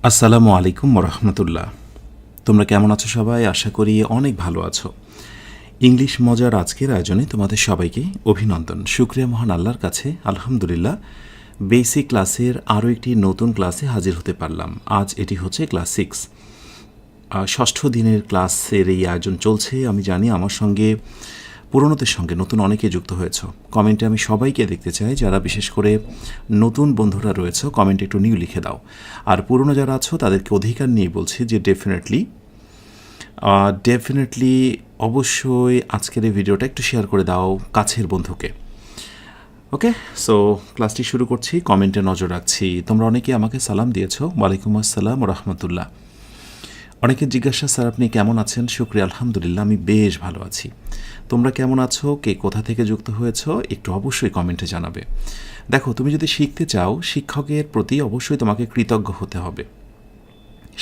আসসালামু আলাইকুম রহমতুল্লাহ। তোমরা কেমন আছো সবাই? আশা করি অনেক ভালো আছো। ইংলিশ মজার আজকের আয়োজনে তোমাদের সবাইকে অভিনন্দন। শুকরিয়া মহান আল্লাহর কাছে, আলহামদুলিল্লাহ বেসিক ক্লাসের আরও একটি নতুন ক্লাসে হাজির হতে পারলাম। আজ এটি হচ্ছে ক্লাস 6, ষষ্ঠ দিনের ক্লাসের এই আয়োজন চলছে। আমি জানি আমার সঙ্গে পুরনোদের সঙ্গে নতুন অনেকে যুক্ত হয়েছ। কমেন্টে আমি সবাইকে দেখতে চাই, যারা বিশেষ করে নতুন বন্ধুরা রয়েছে কমেন্টে একটু নিউ লিখে দাও। আর পুরনো যারা আছো তাদেরকে অধিকার নিয়ে বলছি যে ডেফিনেটলি অবশ্যই আজকের এই ভিডিওটা একটু শেয়ার করে দাও কাছের বন্ধুকে। ওকে, সো ক্লাসটি শুরু করছি। কমেন্টে নজর রাখছি। তোমরা অনেকে আমাকে সালাম দিয়েছো। ওয়ালাইকুম আসসালাম রহমতুল্লাহ। অনেকে জিজ্ঞাসা, স্যার আপনি কেমন আছেন? শুকরিয়া, আলহামদুলিল্লাহ আমি বেশ ভালো আছি। তোমরা কেমন আছো? কে কোথা থেকে যুক্ত হয়েছ একটু অবশ্যই কমেন্টে জানাবে। দেখো, তুমি যদি শিখতে চাও, শিক্ষকের প্রতি অবশ্যই তোমাকে কৃতজ্ঞ হতে হবে।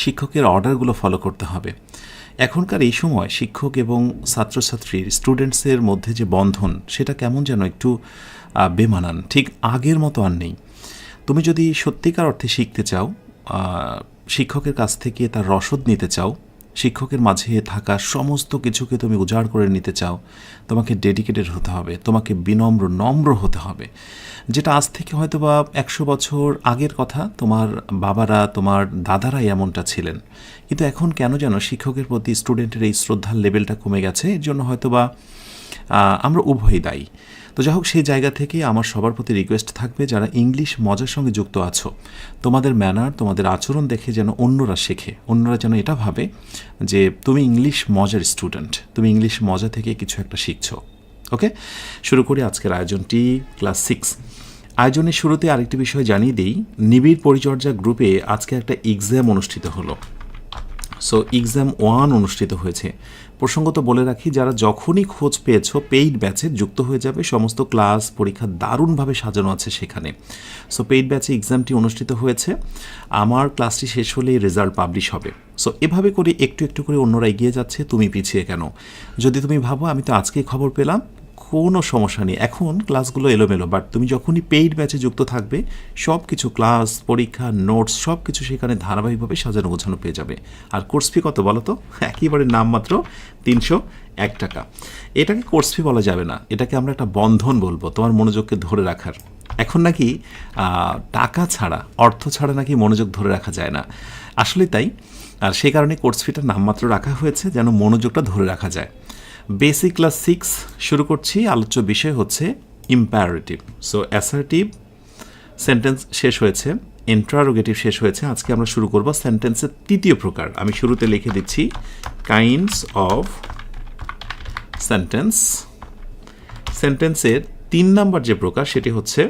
শিক্ষকের অর্ডারগুলো ফলো করতে হবে। এখনকার এই সময় শিক্ষক এবং ছাত্রছাত্রীর স্টুডেন্টসের মধ্যে যে বন্ধন, সেটা কেমন যেন একটু বেমানান, ঠিক আগের মতো আর নেই। তুমি যদি সত্যিকার অর্থে শিখতে চাও, শিক্ষকের কাছ থেকে তার রসদ নিতে চাও, শিক্ষকের মাঝে থাকা সমস্ত কিছুকে তুমি উজাড় করে নিতে চাও, তোমাকে ডেডিকেটেড হতে হবে, তোমাকে নম্র হতে হবে। যেটা আজ থেকে হয়তো বা 100 বছর আগের কথা, তোমার বাবারা তোমার দাদারাই এমনটা ছিলেন। কিন্তু এখন কেন যেন শিক্ষকের প্রতি স্টুডেন্টের এই শ্রদ্ধার লেভেলটা কমে গেছে। এর জন্য হয়তো বা আমরা উভয়ই দায়ী। তো যাই হোক, সেই জায়গা থেকে আমার সবার প্রতি রিকোয়েস্ট থাকবে, যারা ইংলিশ মজার সঙ্গে যুক্ত আছো, তোমাদের ম্যানার, তোমাদের আচরণ দেখে যেন অন্যরা শেখে, অন্যরা যেন এটা ভাবে যে তুমি ইংলিশ মজার স্টুডেন্ট, তুমি ইংলিশ মজা থেকে কিছু একটা শিখছো। ওকে, শুরু করি আজকের আয়োজনটি। ক্লাস 6 আয়োজনের শুরুতে আরেকটি বিষয় জানিয়ে দিই। নিবিড় পরিচর্যা গ্রুপে আজকে একটা এক্সাম অনুষ্ঠিত হলো। সো এক্সাম 1 অনুষ্ঠিত হয়েছে। প্রসঙ্গত বলে রাখি, যারা যখনই খোঁজ পেয়েছো পেইড ব্যাচে যুক্ত হয়ে যাবে। সমস্ত ক্লাস পরীক্ষা দারুণভাবে সাজানো আছে সেখানে। সো পেইড ব্যাচে এক্সামটি অনুষ্ঠিত হয়েছে। আমার ক্লাসটি শেষ হলেই রেজাল্ট পাবলিশ হবে। সো এভাবে করে একটু একটু করে অন্যরা এগিয়ে যাচ্ছে, তুমি পিছিয়ে কেন? যদি তুমি ভাবো আমি তো আজকেই খবর পেলাম, কোনো সমস্যা নেই। এখন ক্লাসগুলো এলোমেলো, বাট তুমি যখনই পেইড ব্যাচে যুক্ত থাকবে, সব কিছু ক্লাস, পরীক্ষা, নোটস সব কিছু সেখানে ধারাবাহিকভাবে সাজানো গোছানো পেয়ে যাবে। আর কোর্স ফি কত বলো তো? একেবারে নামমাত্র 301 টাকা। এটাকে কোর্স ফি বলা যাবে না, এটাকে আমরা একটা বন্ধন বলবো, তোমার মনোযোগকে ধরে রাখার। এখন নাকি টাকা ছাড়া, অর্থ ছাড়া নাকি মনোযোগ ধরে রাখা যায় না। আসলে তাই। আর সেই কারণে কোর্স ফিটা নামমাত্র রাখা হয়েছে, যেন মনোযোগটা ধরে রাখা যায়। বেসিক ক্লাস 6 শুরু করছি। আলোচ্য বিষয় হচ্ছে ইম্পারেটিভ। সো অ্যাসার্টিভ সেন্টেন্স শেষ হয়েছে, ইন্টারোগেটিভ শেষ হয়েছে। আজকে আমরা শুরু করব সেন্টেন্সের তৃতীয় প্রকার। আমি শুরুতে লিখে দিচ্ছি কাইন্ডস অফ সেন্টেন্স। সেন্টেন্সের 3 নম্বর যে প্রকার, সেটি হচ্ছে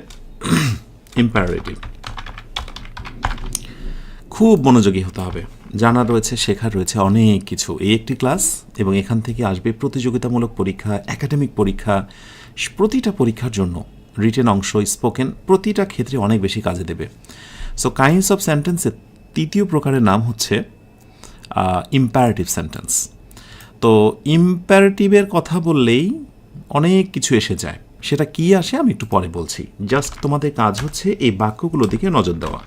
ইম্পারেটিভ। খুব মনোযোগী হতে হবে। জানার রয়েছে, শেখার রয়েছে অনেক কিছু। এই একটি ক্লাস, এবং এখান থেকে আসবে প্রতিযোগিতামূলক পরীক্ষা, একাডেমিক পরীক্ষা, প্রতিটা পরীক্ষার জন্য রিটেন অংশ, স্পোকেন, প্রতিটা ক্ষেত্রে অনেক বেশি কাজে দেবে। সো কাইন্ডস অফ সেন্টেন্সের তৃতীয় প্রকারের নাম হচ্ছে ইম্পারেটিভ সেন্টেন্স। তো ইম্পারেটিভের কথা বললেই অনেক কিছু এসে যায়। সেটা কি আসে আমি একটু পরে বলছি। জাস্ট তোমাদের কাজ হচ্ছে এই বাক্যগুলোর দিকে নজর দেওয়া।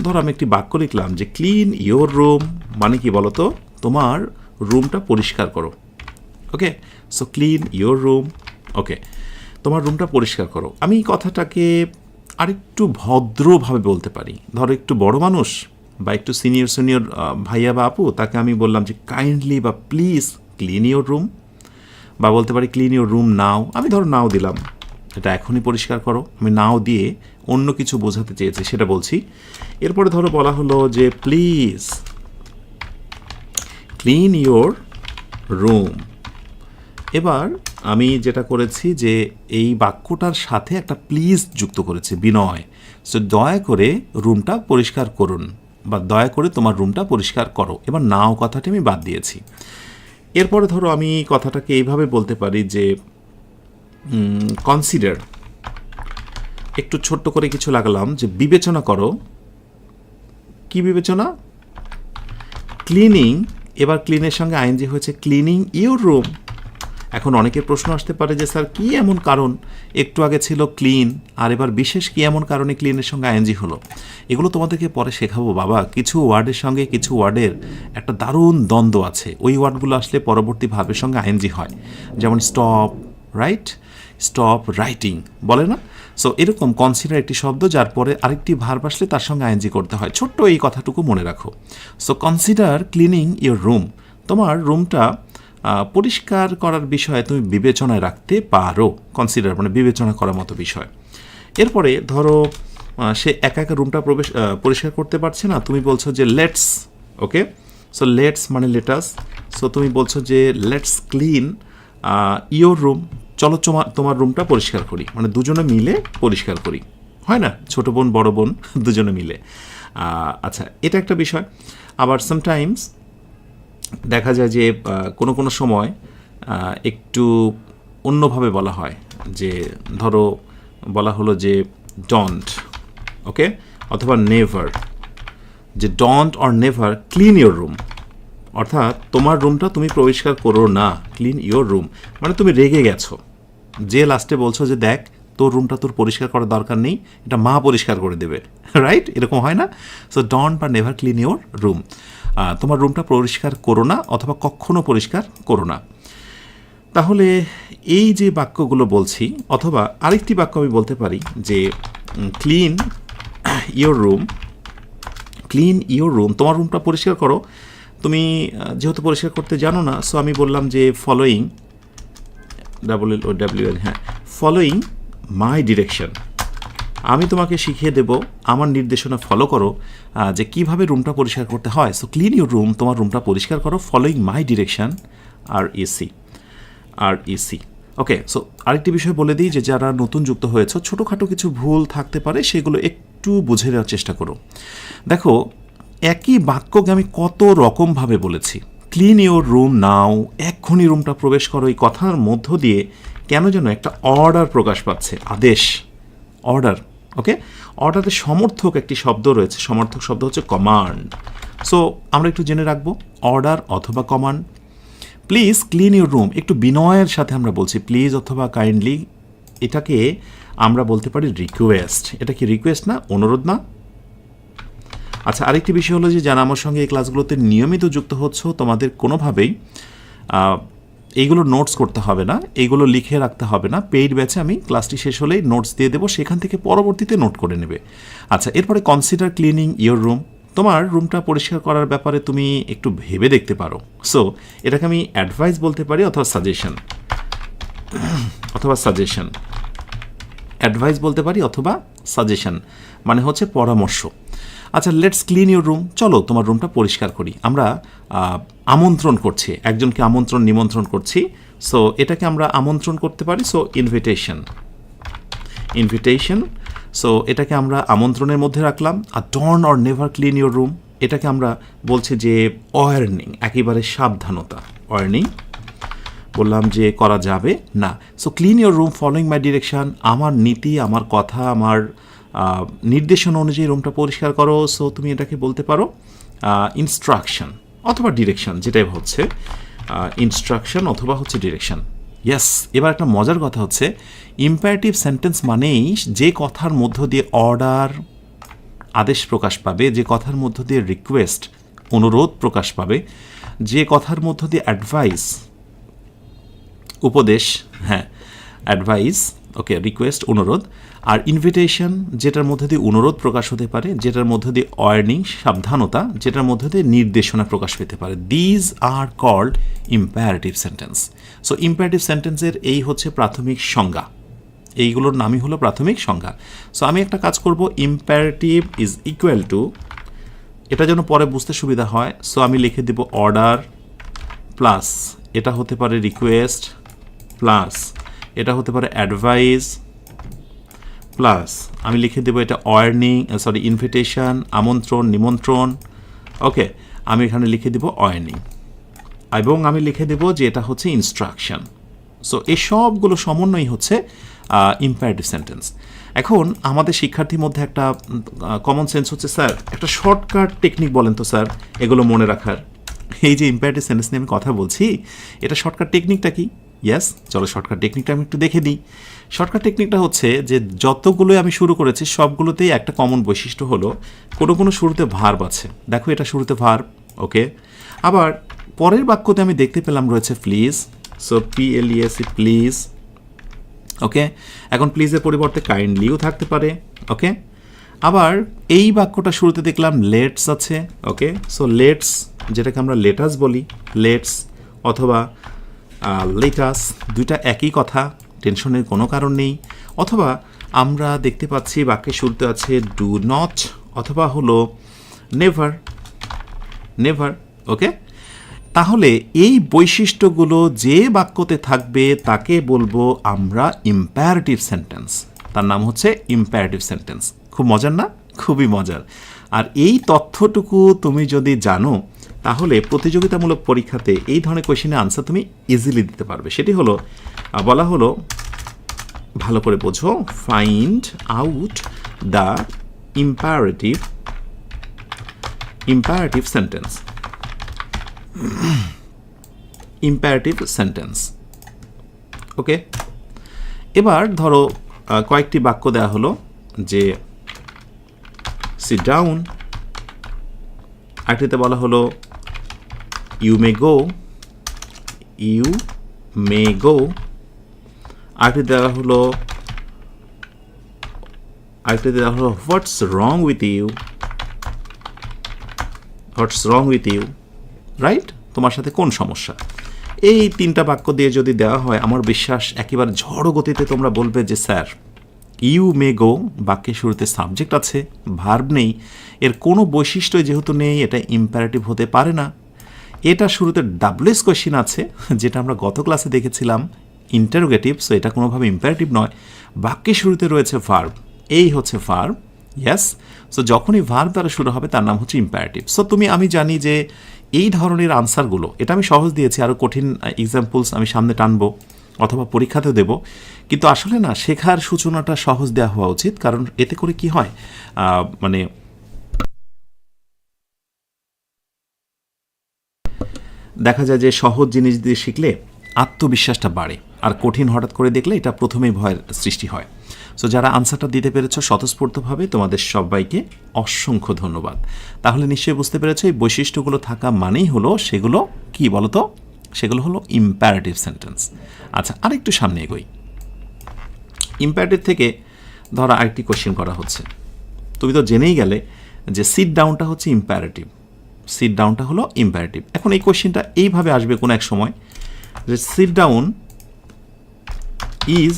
ধরো আমি একটি বাক্য লিখলাম যে ক্লিন ইয়োর রুম, মানে কি বলো তো? তোমার রুমটা পরিষ্কার করো। ওকে, সো ক্লিন ইয়োর রুম। ওকে, তোমার রুমটা পরিষ্কার করো। আমি এই কথাটাকে আরেকটু ভদ্রভাবে বলতে পারি। ধরো একটু বড় মানুষ বা একটু সিনিয়র ভাইয়া বা আপু, তাকে আমি বললাম যে কাইন্ডলি বা প্লিজ ক্লিন ইয়োর রুম, বা বলতে পারি ক্লিন ইয়োর রুম নাও। আমি ধরো নাও দিলাম, এটা এখনই পরিষ্কার করো। আমি নাও দিয়ে অন্য কিছু বোঝাতে চেয়েছি, সেটা বলছি। এরপরে ধরো বলা হলো যে প্লিজ ক্লিন ইয়োর রুম। এবার আমি যেটা করেছি যে এই বাক্যটার সাথে একটা প্লিজ যুক্ত করেছি, বিনয়। সো দয়া করে রুমটা পরিষ্কার করুন, বা দয়া করে তোমার রুমটা পরিষ্কার করো। এবার নাও কথাটি আমি বাদ দিয়েছি। এরপরে ধরো আমি কথাটাকে এইভাবে বলতে পারি যে কনসিডার, একটু ছোট্ট করে কিছু লাগালাম যে বিবেচনা করো। কি বিবেচনা? ক্লিনিং। এবার ক্লিনের সঙ্গে আইএনজি হয়েছে ক্লিনিং ইউর রুম। এখন অনেকের প্রশ্ন আসতে পারে যে স্যার কী এমন কারণ, একটু আগে ছিল ক্লিন আর এবার বিশেষ কী এমন কারণে ক্লিনের সঙ্গে আইএনজি হলো। এগুলো তোমাদেরকে পরে শেখাবো বাবা। কিছু ওয়ার্ডের সঙ্গে কিছু ওয়ার্ডের একটা দারুণ দ্বন্দ্ব আছে, ওই ওয়ার্ডগুলো আসলে পরবর্তী ভার্বের সঙ্গে আইএনজি হয়। যেমন স্টপ রাইট, স্টপ রাইটিং বলে না। সো এরকম কনসিডার একটি শব্দ যার পরে আরেকটি ভার্ব আসলে তার সঙ্গে আইএনজি করতে হয়। ছোট্ট এই কথাটুকু মনে রাখো। So consider cleaning your room, তোমার রুমটা পরিষ্কার করার বিষয়ে তুমি বিবেচনায় রাখতে পারো। কনসিডার মানে বিবেচনা করার মতো বিষয়। এরপরে ধরো সে একা একা রুমটা পরিষ্কার করতে পারছে না, তুমি বলছো যে লেটস, ওকে। সো লেটস মানে লেটাস। সো তুমি বলছো যে লেটস ক্লিন ইয়োর রুম, চলো তোমার রুমটা পরিষ্কার করি, মানে দুজনে মিলে পরিষ্কার করি, হয় না, ছোট বোন বড় বোন দুজনে মিলে। আচ্ছা, এটা একটা বিষয়। আবার সামটাইমস দেখা যায় যে কোনো কোনো সময় একটু অন্যভাবে বলা হয়, যে ধরো বলা হলো যে ডন্ট, ওকে, অথবা নেভার, যে don't or never clean your room, অর্থাৎ তোমার রুমটা তুমি পরিষ্কার করো না, ক্লিন ইয়োর রুম মানে তুমি রেগে গেছো, যে লাস্টে বলছো যে দেখ তোর রুমটা তোর পরিষ্কার করার দরকার নেই, এটা মা পরিষ্কার করে দেবে, রাইট, এরকম হয় না। সো ডন্ট বা নেভার ক্লিন ইয়োর রুম, তোমার রুমটা পরিষ্কার করো না অথবা কখনো পরিষ্কার করো না। তাহলে এই যে বাক্যগুলো বলছি, অথবা আরেকটি বাক্য আমি বলতে পারি যে clean your room, clean your room, তোমার রুমটা পরিষ্কার করো। তুমি যেহেতু পরিষ্কার করতে জানো না, সো আমি বললাম যে ফলোয়িং, WLOWL, হ্যাঁ, ফলোয়িং মাই ডিরেকশন, আমি তোমাকে শিখিয়ে দেব, আমার নির্দেশনা ফলো করো যে কিভাবে রুমটা পরিষ্কার করতে হয়। সো ক্লিন ইউর রুম, তোমার রুমটা পরিষ্কার করো, ফলোয়িং মাই ডিরেকশন, REC। ওকে, সো আরেকটি বিষয় বলে দিই, যে যারা নতুন যুক্ত হয়েছে, ছোটোখাটো কিছু ভুল থাকতে পারে, সেগুলো একটু বুঝে নেওয়ার চেষ্টা করো। দেখো, একই বাক্যকে আমি কত রকমভাবে বলেছি। ক্লিন ইউর রুম নাও, এক্ষুনি রুমটা প্রবেশ করো, এই কথার মধ্য দিয়ে কেন যেন একটা অর্ডার প্রকাশ পাচ্ছে, আদেশ, অর্ডার, ওকে। অর্ডারের সমর্থক একটি শব্দ রয়েছে, সমর্থক শব্দ হচ্ছে কমান্ড। সো আমরা একটু জেনে রাখবো, অর্ডার অথবা command. Please clean your room, একটু বিনয়ের সাথে আমরা বলছি প্লিজ অথবা কাইন্ডলি, এটাকে আমরা বলতে পারি রিকোয়েস্ট। এটা কি রিকোয়েস্ট না, অনুরোধ না? আচ্ছা, আরেকটি বিষয় হলো যে যারা আমার সঙ্গে এই ক্লাসগুলোতে নিয়মিত যুক্ত হচ্ছ, তোমাদের কোনোভাবেই এইগুলো নোটস করতে হবে না, এইগুলো লিখে রাখতে হবে না। পেইড ব্যাচে আমি ক্লাসটি শেষ হলেই নোটস দিয়ে দেবো, সেখান থেকে পরবর্তীতে নোট করে নেবে। আচ্ছা, এরপরে কনসিডার ক্লিনিং ইয়োর রুম, তোমার রুমটা পরিষ্কার করার ব্যাপারে তুমি একটু ভেবে দেখতে পারো। সো এটাকে আমি অ্যাডভাইস বলতে পারি অথবা সাজেশন, অ্যাডভাইস বলতে পারি অথবা সাজেশন মানে হচ্ছে পরামর্শ। আচ্ছা, লেটস ক্লিন ইউর রুম, চলো তোমার রুমটা পরিষ্কার করি। আমরা আমন্ত্রণ করছি, একজনকে নিমন্ত্রণ করছি। সো এটাকে আমরা আমন্ত্রণ করতে পারি, সো ইনভিটেশন। সো এটাকে আমরা আমন্ত্রণের মধ্যে রাখলাম। আর don't or never clean your room, এটাকে আমরা বলছি যে ওয়ার্নিং, একেবারে সাবধানতা, ওয়ার্নিং বললাম যে করা যাবে না। So clean your room following my direction, আমার নীতি, আমার কথা, আমার নির্দেশনা অনুযায়ী রুমটা পরিষ্কার করো। সো তুমি এটাকে বলতে পারো ইনস্ট্রাকশন অথবা ডিরেকশন, যেটাই হচ্ছে ইনস্ট্রাকশন অথবা হচ্ছে ডিরেকশন। ইয়েস, এবার একটা মজার কথা হচ্ছে, ইম্পারেটিভ সেন্টেন্স মানেই যে কথার মধ্য দিয়ে অর্ডার, আদেশ প্রকাশ পাবে, যে কথার মধ্য দিয়ে রিকোয়েস্ট, অনুরোধ প্রকাশ পাবে, যে কথার মধ্য দিয়ে অ্যাডভাইস, উপদেশ, হ্যাঁ অ্যাডভাইস, ওকে, রিকোয়েস্ট, অনুরোধ, আর ইনভিটেশন যেটার মধ্যে দিয়ে অনুরোধ প্রকাশ হতে পারে, যেটার মধ্যে দিয়ে ওয়ার্নিং, সাবধানতা, যেটার মধ্যে দিয়ে নির্দেশনা প্রকাশ পেতে পারে। These are called imperative sentence. So imperative সেন্টেন্সের এই হচ্ছে প্রাথমিক সংজ্ঞা, এইগুলোর নামই হলো প্রাথমিক সংজ্ঞা। সো আমি একটা কাজ করব, ইম্পারেটিভ ইজ ইকুয়াল টু, এটা যেন পরে বুঝতে সুবিধা হয়, সো আমি লিখে দেব অর্ডার প্লাস, এটা হতে পারে রিকোয়েস্ট প্লাস, এটা হতে পারে অ্যাডভাইস প্লাস, আমি লিখে দেবো এটা ওয়ার্নিং, ইনভিটেশন, আমন্ত্রণ, নিমন্ত্রণ, ওকে, আমি এখানে লিখে দেবো ওয়ার্নিং, এবং আমি লিখে দেবো যে এটা হচ্ছে ইনস্ট্রাকশন। সো এই সবগুলো সমন্বয় হচ্ছে ইম্পারেটিভ সেন্টেন্স। এখন আমাদের শিক্ষার্থীর মধ্যে একটা কমন সেন্স হচ্ছে, স্যার একটা শর্টকাট টেকনিক বলেন তো স্যার এগুলো মনে রাখার। এই যে ইম্পারেটিভ সেন্টেন্স নিয়ে আমি কথা বলছি, এটা শর্টকাট টেকনিকটা কি? ইয়েস, চলো শর্টকাট টেকনিকটা আমি একটু দেখে দিই। শর্টকাট টেকনিকটা হচ্ছে যে যতগুলোই আমি শুরু করেছি সবগুলোতেই একটা কমন বৈশিষ্ট্য হলো কোনো শুরুতে ভার্ব আছে। দেখো এটা শুরুতে ভার্ব, ওকে। আবার পরের বাক্যতে আমি দেখতে পেলাম রয়েছে প্লিজ, সো PLES, প্লিজ, ওকে। এখন প্লিজের পরিবর্তে কাইন্ডলিও থাকতে পারে, ওকে। আবার এই বাক্যটা শুরুতে দেখলাম লেটস আছে, ওকে। সো লেটস, যেটাকে আমরা লেটাস বলি, লেটস অথবা লেটাস, দুইটা একই কথা, টেনশনের কোনো কারণ নেই। অথবা আমরা দেখতে পাচ্ছি বাক্যের শুরুতে আছে ডু নট অথবা হলো নেভার, নেভার, ওকে। তাহলে এই বৈশিষ্ট্যগুলো যে বাক্যতে থাকবে তাকে বলবো আমরা ইম্পারেটিভ সেন্টেন্স। তার নাম হচ্ছে ইম্পারেটিভ সেন্টেন্স। খুব মজার না? খুবই মজার। আর এই তথ্যটুকু তুমি যদি জানো তাহলে প্রতিযোগিতামূলক পরীক্ষাতে এই ধরনের কোয়েশ্চেনের আনসার তুমি ইজিলি দিতে পারবে। সেটি হলো বলা হলো, ভালো করে বোঝো, find out the imperative sentence, imperative sentence, okay. এবার ধরো কয়েকটি বাক্য দেওয়া হলো যে সিট ডাউন, আরেকটিতে বলা হলো you may go, you may গো, আরেকটি দেওয়া হলো what's wrong with you, what's wrong with you, right? তোমার সাথে কোন সমস্যা? এই তিনটা বাক্য দিয়ে যদি দেওয়া হয় আমার বিশ্বাস একেবারে ঝড় গতিতে তোমরা বলবে যে স্যার ইউ মে গো বাক্যের শুরুতে সাবজেক্ট আছে, ভার্ব নেই, এর কোনো বৈশিষ্ট্য যেহেতু নেই এটা ইম্পারেটিভ হতে পারে না। এটা শুরুতে ডাবলএস কোয়েশ্চেন আছে যেটা আমরা গত ক্লাসে দেখেছিলাম ইন্টারোগেটিভ, সো এটা কোনোভাবে ইম্পারেটিভ নয়। বাক্যের শুরুতে রয়েছে ভার্ব, এই হচ্ছে ভার্ব, ইয়েস। সো যখনই ভার্ব দ্বারা শুরু হবে তার নাম হচ্ছে ইম্পারেটিভ। সো আমি জানি যে এই ধরনের আনসারগুলো, এটা আমি সহজ দিয়েছি, আরও কঠিন এক্সাম্পলস আমি সামনে টানবো অথবা পরীক্ষাতেও দেব, কিন্তু আসলে না, শেখার সূচনাটা সহজ দেওয়া হওয়া উচিত। কারণ এতে করে কি হয়, মানে দেখা যায় যে সহজ জিনিস দিয়ে শিখলে আত্মবিশ্বাসটা বাড়ে, আর কঠিন হঠাৎ করে দেখলে এটা প্রথমেই ভয়ের সৃষ্টি হয়। সো যারা আনসারটা দিতে পেরেছ স্বতঃস্ফূর্তভাবে তোমাদের সবাইকে অসংখ্য ধন্যবাদ। তাহলে নিশ্চয়ই বুঝতে পেরেছ এই বৈশিষ্ট্যগুলো থাকা মানেই হলো সেগুলো কি বলতো, সেগুলো হলো ইম্পারেটিভ সেন্টেন্স। আচ্ছা, আরেকটু সামনে এগোই। ইম্পারেটিভ থেকে ধরো আরেকটি কোশ্চেন করা হচ্ছে, তুমি তো জেনেই গেলে যে সিট ডাউনটা হচ্ছে ইম্পারেটিভ, সিট ডাউনটা হলো ইম্পারেটিভ। এখন এই কোশ্চেনটা এইভাবে আসবে কোনো এক সময় যে sit down is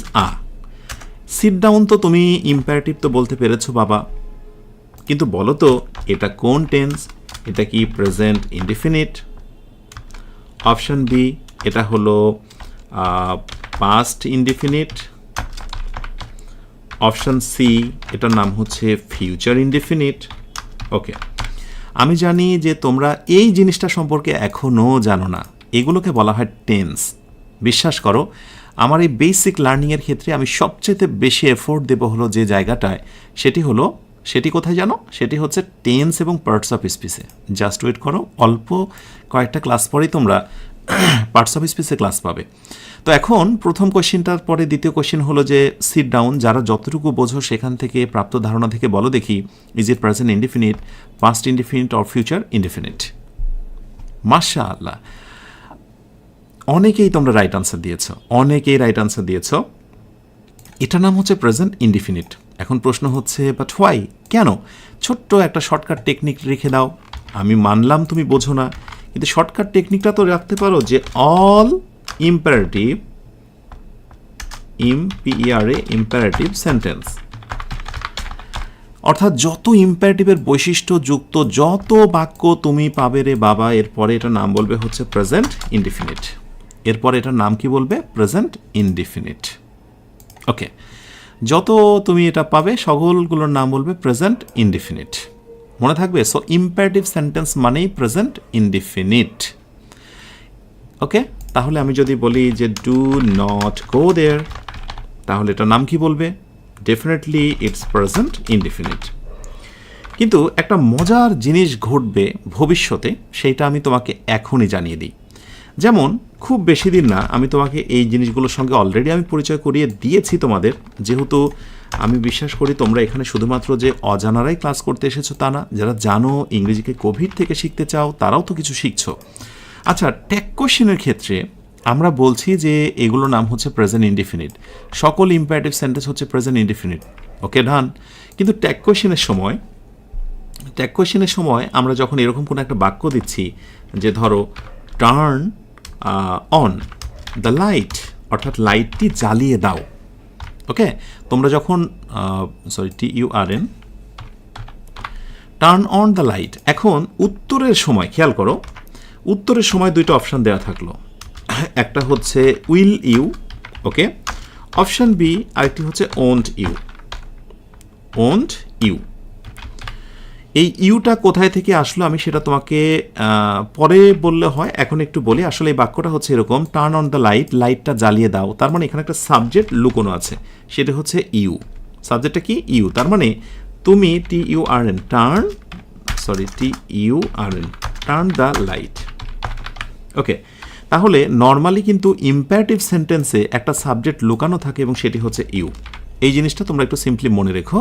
sit down, তো তুমি ইম্পারেটিভ তো বলতে পেরেছো বাবা, কিন্তু বলো তো এটা কোন টেন্স? এটা কি প্রেজেন্ট ইনডিফিনিট? অপশন বি, এটা হলো পাস্ট ইনডিফিনিট। অপশন সি, এটার নাম হচ্ছে ফিউচার ইনডিফিনিট। ওকে, আমি জানি যে তোমরা এই জিনিসটা সম্পর্কে এখনও জানো না, এগুলোকে বলা হয় টেন্স। বিশ্বাস করো, আমার এই বেসিক লার্নিংয়ের ক্ষেত্রে আমি সবচেয়ে বেশি এফোর্ট দেবো হলো যে জায়গাটায়, সেটি কোথায় জানো? সেটি হচ্ছে টেন্স এবং পার্টস অফ স্পিচে। জাস্ট ওয়েট করো, অল্প কয়েকটা ক্লাস পরেই তোমরা পার্টস অফ স্পিচে ক্লাস পাবে। তো এখন প্রথম কোশ্চেনটার পরে দ্বিতীয় কোশ্চেন হলো যে সিট ডাউন, যারা যতটুকু বোঝো সেখান থেকে প্রাপ্ত ধারণা থেকে বলো দেখি, is it present indefinite, past indefinite or future indefinite? মাশাআল্লাহ, অনেকেই তোমরা রাইট আনসার দিয়েছ, এটার নাম হচ্ছে প্রেজেন্ট ইনডিফিনিট। এখন প্রশ্ন হচ্ছে বাট হোয়াই, কেন? ছোট্ট একটা শর্টকাট টেকনিক রেখে দাও। আমি মানলাম তুমি বোঝো না, কিন্তু শর্টকাট টেকনিকটা তো রাখতে পারো যে অল ইম্পারেটিভ, ইম্পারেটিভ সেন্টেন্স, অর্থাৎ যত ইম্পারেটিভের বৈশিষ্ট্য যুক্ত যত বাক্য তুমি পাবে রে বাবা, এরপরে এটার নাম বলবে হচ্ছে প্রেজেন্ট ইনডিফিনিট। এরপরে এটার নাম কি বলবে? Present indefinite. ওকে, যত তুমি এটা পাবে সকলগুলোর নাম বলবে প্রেজেন্ট ইনডিফিনিট, মনে থাকবে। সো ইম্পারেটিভ সেন্টেন্স মানেই প্রেজেন্ট ইনডিফিনিট। ওকে, তাহলে আমি যদি বলি যে ডু নট গো দেয়ার, তাহলে এটার নাম কি বলবে? Definitely it's present indefinite. কিন্তু একটা মজার জিনিস ঘটবে ভবিষ্যতে, সেইটা আমি তোমাকে এখনই জানিয়ে দিই। যেমন খুব বেশি দিন না, আমি তোমাকে এই জিনিসগুলোর সঙ্গে অলরেডি আমি পরিচয় করিয়ে দিয়েছি তোমাদের। যেহেতু আমি বিশ্বাস করি তোমরা এখানে শুধুমাত্র যে অজানারাই ক্লাস করতে এসেছো তা না, যারা জানো ইংরেজিকে কোভিড থেকে শিখতে চাও তারাও তো কিছু শিখছো। আচ্ছা, ট্যাগ কোশ্চেনের ক্ষেত্রে আমরা বলছি যে এগুলোর নাম হচ্ছে প্রেজেন্ট ইনডিফিনিট, সকল ইম্পারেটিভ সেন্টেন্স হচ্ছে প্রেজেন্ট ইনডিফিনিট। ওকে, ডান। কিন্তু ট্যাগ কোশ্চেনের সময় আমরা যখন এরকম কোনো একটা বাক্য দিচ্ছি, যে ধরো টার্ন অন দ্য লাইট, অর্থাৎ লাইটটি জ্বালিয়ে দাও। ওকে, তোমরা যখন TURN, turn on the light, এখন উত্তরের সময় খেয়াল করো, উত্তরের সময় দুইটা অপশান দেওয়া থাকলো, একটা হচ্ছে will you, okay, option B, আরেকটি হচ্ছে ওন্ট ইউ। এই ইউটা কোথায় থেকে আসলো আমি সেটা তোমাকে পরে বললে হয়, এখন একটু বলি। আসলে এই বাক্যটা হচ্ছে এরকম, টার্ন অন দ্য লাইট, লাইটটা জ্বালিয়ে দাও। তার মানে এখানে একটা সাবজেক্ট লুকোনো আছে, সেটা হচ্ছে ইউ। সাবজেক্টটা কি? ইউ। তার মানে তুমি TURN, টার্ন দ্য লাইট। ওকে, তাহলে নর্মালি কিন্তু ইম্পারেটিভ সেন্টেন্সে একটা সাবজেক্ট লুকানো থাকে এবং সেটি হচ্ছে ইউ। এই জিনিসটা তোমরা একটু সিম্পলি মনে রেখো।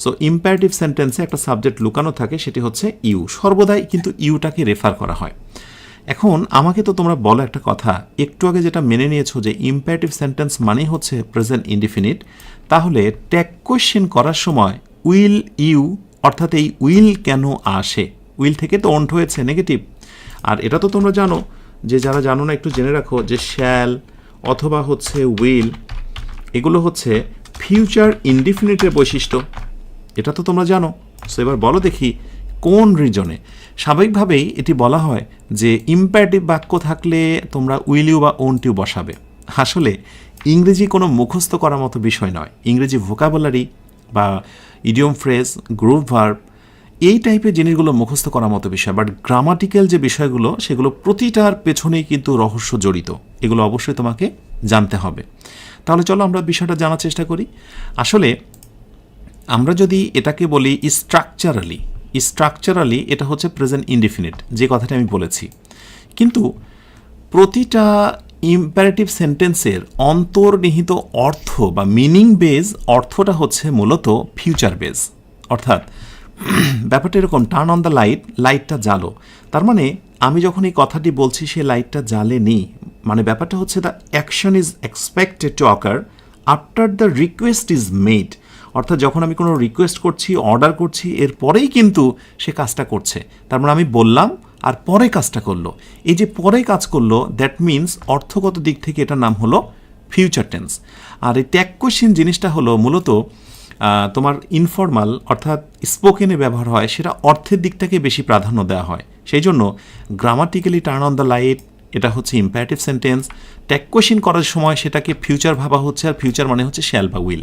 সো ইম্পারেটিভ সেন্টেন্সে একটা সাবজেক্ট লুকানো থাকে, সেটি হচ্ছে ইউ। সর্বদাই কিন্তু ইউটাকে রেফার করা হয়। এখন আমাকে তো তোমরা বলো একটা কথা, একটু আগে যেটা মেনে নিয়েছো যে ইম্পারেটিভ সেন্টেন্স মানেই হচ্ছে প্রেজেন্ট ইনডিফিনিট, তাহলে ট্যাগ কোয়েশ্চেন করার সময় উইল ইউ, অর্থাৎ এই উইল কেন আসে? উইল থেকে তো অন্ট হয়েছে নেগেটিভ। আর এটা তো তোমরা জানো, যে যারা জানো না একটু জেনে রাখো, যে শ্যাল অথবা হচ্ছে উইল, এগুলো হচ্ছে ফিউচার ইনডিফিনিটের বৈশিষ্ট্য। এটা তো তোমরা জানো। সো এবার বলো দেখি কোন রিজনে? স্বাভাবিকভাবেই এটি বলা হয় যে ইম্পারেটিভ বাক্য থাকলে তোমরা উইল ইউ বা ওন্ট ইউ বসাবে। আসলে ইংরেজি কোনো মুখস্থ করার মতো বিষয় নয়। ইংরেজি ভোকাবুলারি বা ইডিয়ম ফ্রেজ, গ্রুপ ভার্ব, এই টাইপের জিনিসগুলো মুখস্থ করার মতো বিষয়। বাট গ্রামাটিক্যাল যে বিষয়গুলো, সেগুলো প্রতিটার পেছনেই কিন্তু রহস্য জড়িত। এগুলো অবশ্যই তোমাকে জানতে হবে। তাহলে চলো আমরা বিষয়টা জানার চেষ্টা করি। আসলে আমরা যদি এটাকে বলি স্ট্রাকচারালি এটা হচ্ছে প্রেজেন্ট ইনডিফিনিট, যে কথাটা আমি বলেছি। কিন্তু প্রতিটা ইম্পারেটিভ সেন্টেন্সের অন্তর্নিহিত অর্থ বা মিনিং বেজ অর্থটা হচ্ছে মূলত ফিউচার বেজ। অর্থাৎ ব্যাপারটা এরকম, টার্ন অন দ্য লাইট, লাইটটা জ্বালো। তার মানে আমি যখন এই কথাটি বলছি সে লাইটটা জ্বালেনি, মানে ব্যাপারটা হচ্ছে the action is expected to ochre after the request is made. অর্থাৎ যখন আমি কোনো রিকোয়েস্ট করছি, অর্ডার করছি, এরপরেই কিন্তু সে কাজটা করছে। তার মানে আমি বললাম আর পরে কাজটা করলো। এই যে পরে কাজ করলো, দ্যাট মিনস অর্থগত দিক থেকে এটার নাম হলো ফিউচার টেন্স। আর এই ট্যাগ কোয়েশ্চেন জিনিসটা হলো মূলত তোমার ইনফর্মাল, অর্থাৎ স্পোকেনে ব্যবহার হয়, সেটা অর্থের দিকটাকে বেশি প্রাধান্য দেওয়া হয়। সেই জন্য grammatically turn on the light এটা হচ্ছে ইম্পারেটিভ সেন্টেন্স। ট্যাগ কোয়েশ্চেন করার সময় সেটাকে ফিউচার ভাবা হচ্ছে, আর ফিউচার মানে হচ্ছে শ্যাল বা উইল।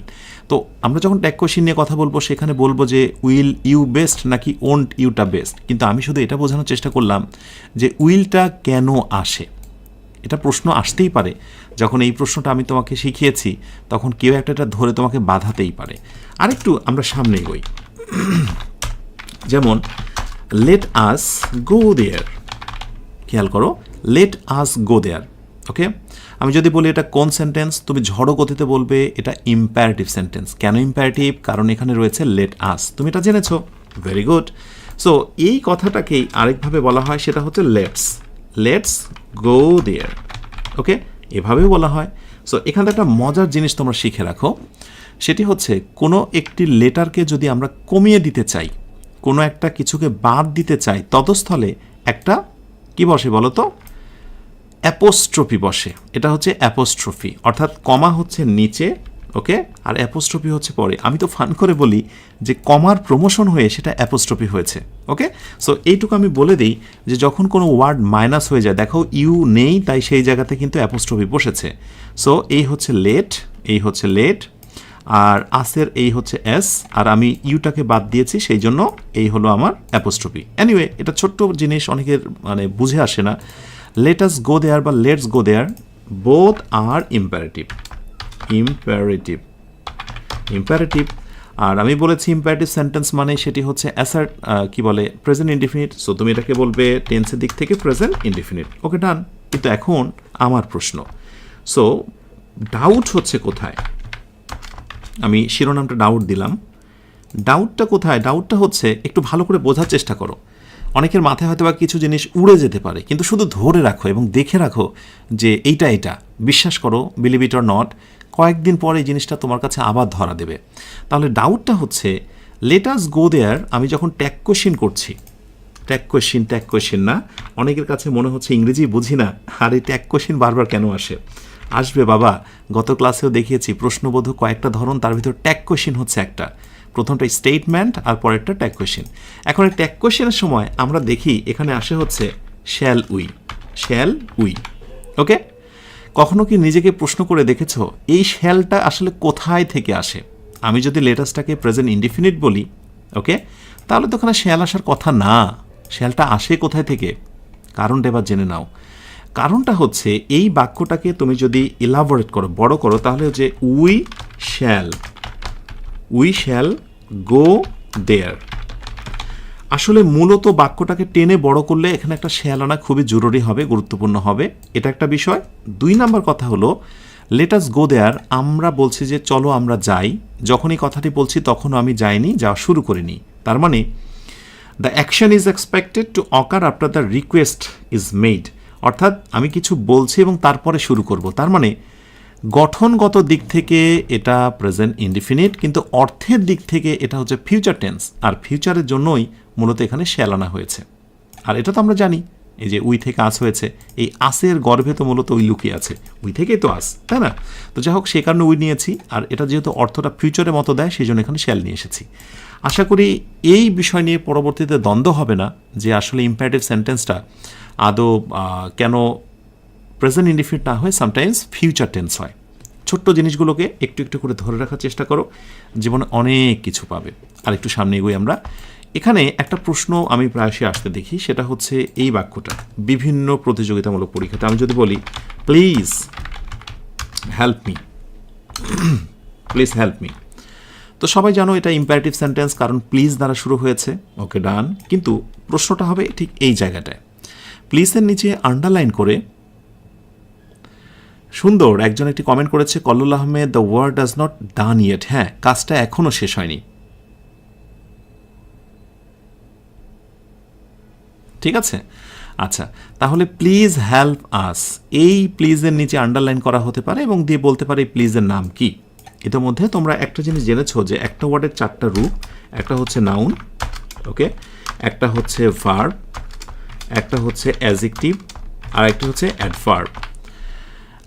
তো আমরা যখন ট্যাগ কোয়েশ্চেন নিয়ে কথা বলবো, সেখানে বলবো যে উইল ইউ বেস্ট নাকি ওন্ট ইউটা বেস্ট। কিন্তু আমি শুধু এটা বোঝানোর চেষ্টা করলাম যে উইলটা কেন আসে। এটা প্রশ্ন আসতেই পারে। যখন এই প্রশ্নটা আমি তোমাকে শিখিয়েছি, তখন কেউ একটা ধরে তোমাকে বাধাতেই পারে। আরেকটু আমরা সামনে এগোই। যেমন লেট আস গো দেয়ার, খেয়াল করো, লেট আস গো দেয়ার। ওকে, আমি যদি বলি এটা কোন সেন্টেন্স, তুমি ঝড়ো গতিতে বলবে এটা ইম্পারেটিভ সেন্টেন্স। কেন ইম্পারেটিভ? কারণ এখানে রয়েছে লেট আস। তুমি এটা জেনেছো, ভেরি গুড। সো এই কথাটাকেই আরেকভাবে বলা হয়, সেটা হচ্ছে লেটস গো দেয়ার। ওকে, এভাবেও বলা হয়। সো এখানে একটা মজার জিনিস তোমরা শিখে রাখো, সেটি হচ্ছে কোনো একটি লেটারকে যদি আমরা কমিয়ে দিতে চাই, কোনো একটা কিছুকে বাদ দিতে চাই, ততস্থলে একটা কি বসে বলো তো? অ্যাপোস্ট্রফি বসে। এটা হচ্ছে অ্যাপোস্ট্রফি, অর্থাৎ কমা হচ্ছে নিচে, ওকে, আর অ্যাপোস্ট্রফি হচ্ছে পরে। আমি তো ফান করে বলি যে কমার প্রমোশন হয়ে সেটা অ্যাপোস্ট্রফি হয়েছে। ওকে, সো এইটুকু আমি বলে দিই যে যখন কোনো ওয়ার্ড মাইনাস হয়ে যায়, দেখো ইউ নেই, তাই সেই জায়গাতে কিন্তু অ্যাপোস্ট্রফি বসেছে। সো এই হচ্ছে লেট, এই হচ্ছে লেট, আর আসের এই হচ্ছে এস, আর আমি ইউটাকে বাদ দিয়েছি, সেই জন্য এই হলো আমার অ্যাপোস্ট্রফি। এনিওয়ে, এটা ছোট্ট জিনিস, অনেকের মানে বুঝে আসে না। লেট আস গো দেয়ার বা let's go there, both are imperative. আর আমি বলেছি ইম্পারেটিভ সেন্টেন্স মানে সেটি হচ্ছে অ্যাসার্ট, কি বলে, প্রেজেন্ট ইনডিফিনিট। সো তুমি এটাকে বলবে টেন্সের দিক থেকে প্রেজেন্ট ইনডিফিনিট। ওকে, ডান। কিন্তু এখন আমার প্রশ্ন। সো ডাউট হচ্ছে কোথায়? আমি শিরোনামটা ডাউট দিলাম। ডাউটটা কোথায়? ডাউটটা হচ্ছে একটু ভালো করে বোঝার চেষ্টা করো। অনেকের মাথায় হয়তো বা কিছু জিনিস উড়ে যেতে পারে, কিন্তু শুধু ধরে রাখো এবং দেখে রাখো যে এইটা বিশ্বাস করো, বিলিভ ইট অর নট, কয়েকদিন পরে এই জিনিসটা তোমার কাছে আবার ধরা দেবে। তাহলে ডাউটটা হচ্ছে লেট আস গো দেয়ার। আমি যখন ট্যাগ কোয়েশ্চেন করছি, ট্যাগ কোয়েশ্চেন না, অনেকের কাছে মনে হচ্ছে ইংরেজি বুঝি না, আর এই ট্যাগ কোয়েশ্চেন বারবার কেন আসে? আসবে বাবা, গত ক্লাসেও দেখিয়েছি প্রশ্নবোধক কয়েকটা ধরন, তার ভিতর ট্যাগ কোয়েশ্চেন হচ্ছে একটা। প্রথমটা স্টেটমেন্ট আর পরেরটা ট্যাগ কোয়েশ্চেন। এখন এই ট্যাগ কোয়েশ্চেনের সময় আমরা দেখি এখানে আসে হচ্ছে শ্যাল উই। ওকে, কখনো কি নিজেকে প্রশ্ন করে দেখেছো এই শ্যালটা আসলে কোথায় থেকে আসে? আমি যদি লেটাসটাকে প্রেজেন্ট ইনডিফিনিট বলি, ওকে, তাহলে তো ওখানে শ্যাল আসার কথা না। শ্যালটা আসে কোথায় থেকে? কারণটা এবার জেনে নাও। কারণটা হচ্ছে এই বাক্যটাকে তুমি যদি ইলাবোরেট করো, বড় করো, তাহলে হচ্ছে উই শ্যাল গো দেয়ার। আসলে মূলত বাক্যটাকে টেনে বড় করলে এখানে একটা শ্যাল আনা খুবই জরুরি হবে, গুরুত্বপূর্ণ হবে, এটা একটা বিষয়। 2 নাম্বার কথা হলো লেট আস গো দেয়ার। আমরা বলছি যে চলো আমরা যাই, যখনই কথাটি বলছি তখনও আমি যাইনি, যাওয়া শুরু করিনি। তার মানে the action is expected to ochre after the request is made. অর্থাৎ আমি কিছু বলছি এবং তারপরে শুরু করব। তার মানে গঠনগত দিক থেকে এটা প্রেজেন্ট ইনডিফিনিট, কিন্তু অর্থের দিক থেকে এটা হচ্ছে ফিউচার টেন্স, আর ফিউচারের জন্যই মূলত এখানে শ্যাল আনা হয়েছে। আর এটা তো আমরা জানি, এই যে উই থেকে আস হয়েছে, এই আসের গর্ভে তো মূলত উই লুকিয়ে আছে, উই থেকেই তো আস, তাই না? তো যাই হোক, সে কারণে উই নিয়েছি, আর এটা যেহেতু অর্থটা ফিউচারের মতো দেয় সেই জন্য এখানে শ্যাল নিয়ে এসেছি। আশা করি এই বিষয় নিয়ে পরবর্তীতে দ্বন্দ্ব হবে না যে আসলে ইম্পারেটিভ সেন্টেন্সটা আদৌ কেন প্রেজেন্ট ইনডিফিনিট না হয় সামটাইমস ফিউচার টেন্স হয়। ছোট্ট জিনিসগুলোকে একটু একটু করে ধরে রাখার চেষ্টা করো, জীবনে অনেক কিছু পাবে। আর একটু সামনে এগোই আমরা। এখানে একটা প্রশ্ন আমি প্রায়শই আসতে দেখি, সেটা হচ্ছে এই বাক্যটা বিভিন্ন প্রতিযোগিতামূলক পরীক্ষাতে আমি যদি বলি প্লিজ হেল্প মি, তো সবাই জানো এটা ইম্পারেটিভ সেন্টেন্স, কারণ প্লিজ দ্বারা শুরু হয়েছে। ওকে, ডান। কিন্তু প্রশ্নটা হবে ঠিক এই জায়গাটায়, প্লিজের নিচে আন্ডারলাইন করে সুন্দর একজন একটি কমেন্ট করেছে, Kallol Ahmed, the work does not done yet. হ্যাঁ, কাজটা এখনও শেষ হয়নি। ঠিক আছে, আচ্ছা, তাহলে প্লিজ হেল্প আস, এই প্লিজের নিচে আন্ডারলাইন করা হতে পারে এবং দিয়ে বলতে পারে এই প্লিজের নাম কি। ইতিমধ্যে তোমরা একটা জিনিস জেনেছো যে একটা ওয়ার্ডের 4টা রূপ, একটা হচ্ছে নাউন, ওকে, একটা হচ্ছে ভার্ব, একটা হচ্ছে অ্যাডজেক্টিভ, আর একটা হচ্ছে অ্যাডভার্ব।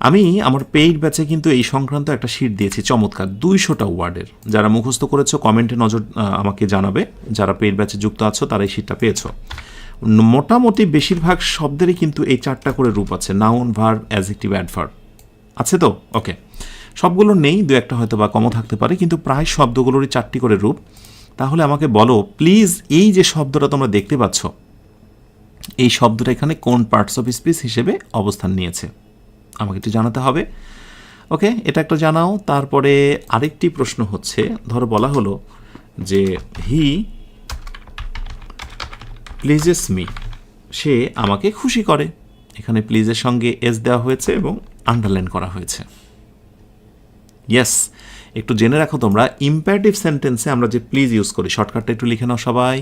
আমি আমার পেইড ব্যাচে কিন্তু এই সংক্রান্ত একটা শিট দিয়েছি, চমৎকার 200টা ওয়ার্ডের। যারা মুখস্থ করেছো কমেন্টে নজর আমাকে জানাবে, যারা পেইড ব্যাচে যুক্ত আছো তারা এই শিটটা পেয়েছো। মোটামুটি বেশিরভাগ শব্দেরই কিন্তু এই 4টা করে রূপ আছে, নাউন, ভার্ব, অ্যাডজেক্টিভ, অ্যাডভার্ব আছে তো। ওকে, সবগুলো নেই, 2-1টা হয়তো বা কমও থাকতে পারে, কিন্তু প্রায় শব্দগুলোরই 4টি করে রূপ। তাহলে আমাকে বলো প্লিজ, এই যে শব্দটা তোমরা দেখতে পাচ্ছ, এই শব্দটা এখানে কোন পার্টস অফ স্পিচ হিসেবে অবস্থান নিয়েছে আমাকে একটু জানাতে হবে। ওকে, এটা একটা জানাও। তারপরে আরেকটি প্রশ্ন হচ্ছে, ধরো বলা হলো যে হি প্লিজেস মি, সে আমাকে খুশি করে। এখানে প্লিজের সঙ্গে এস দেওয়া হয়েছে এবং আন্ডারলাইন করা হয়েছে। ইয়েস, একটু জেনে রাখো তোমরা, ইম্পারেটিভ সেন্টেন্সে আমরা যে প্লিজ ইউজ করি, শর্টকাটটা একটু লিখে নাও সবাই,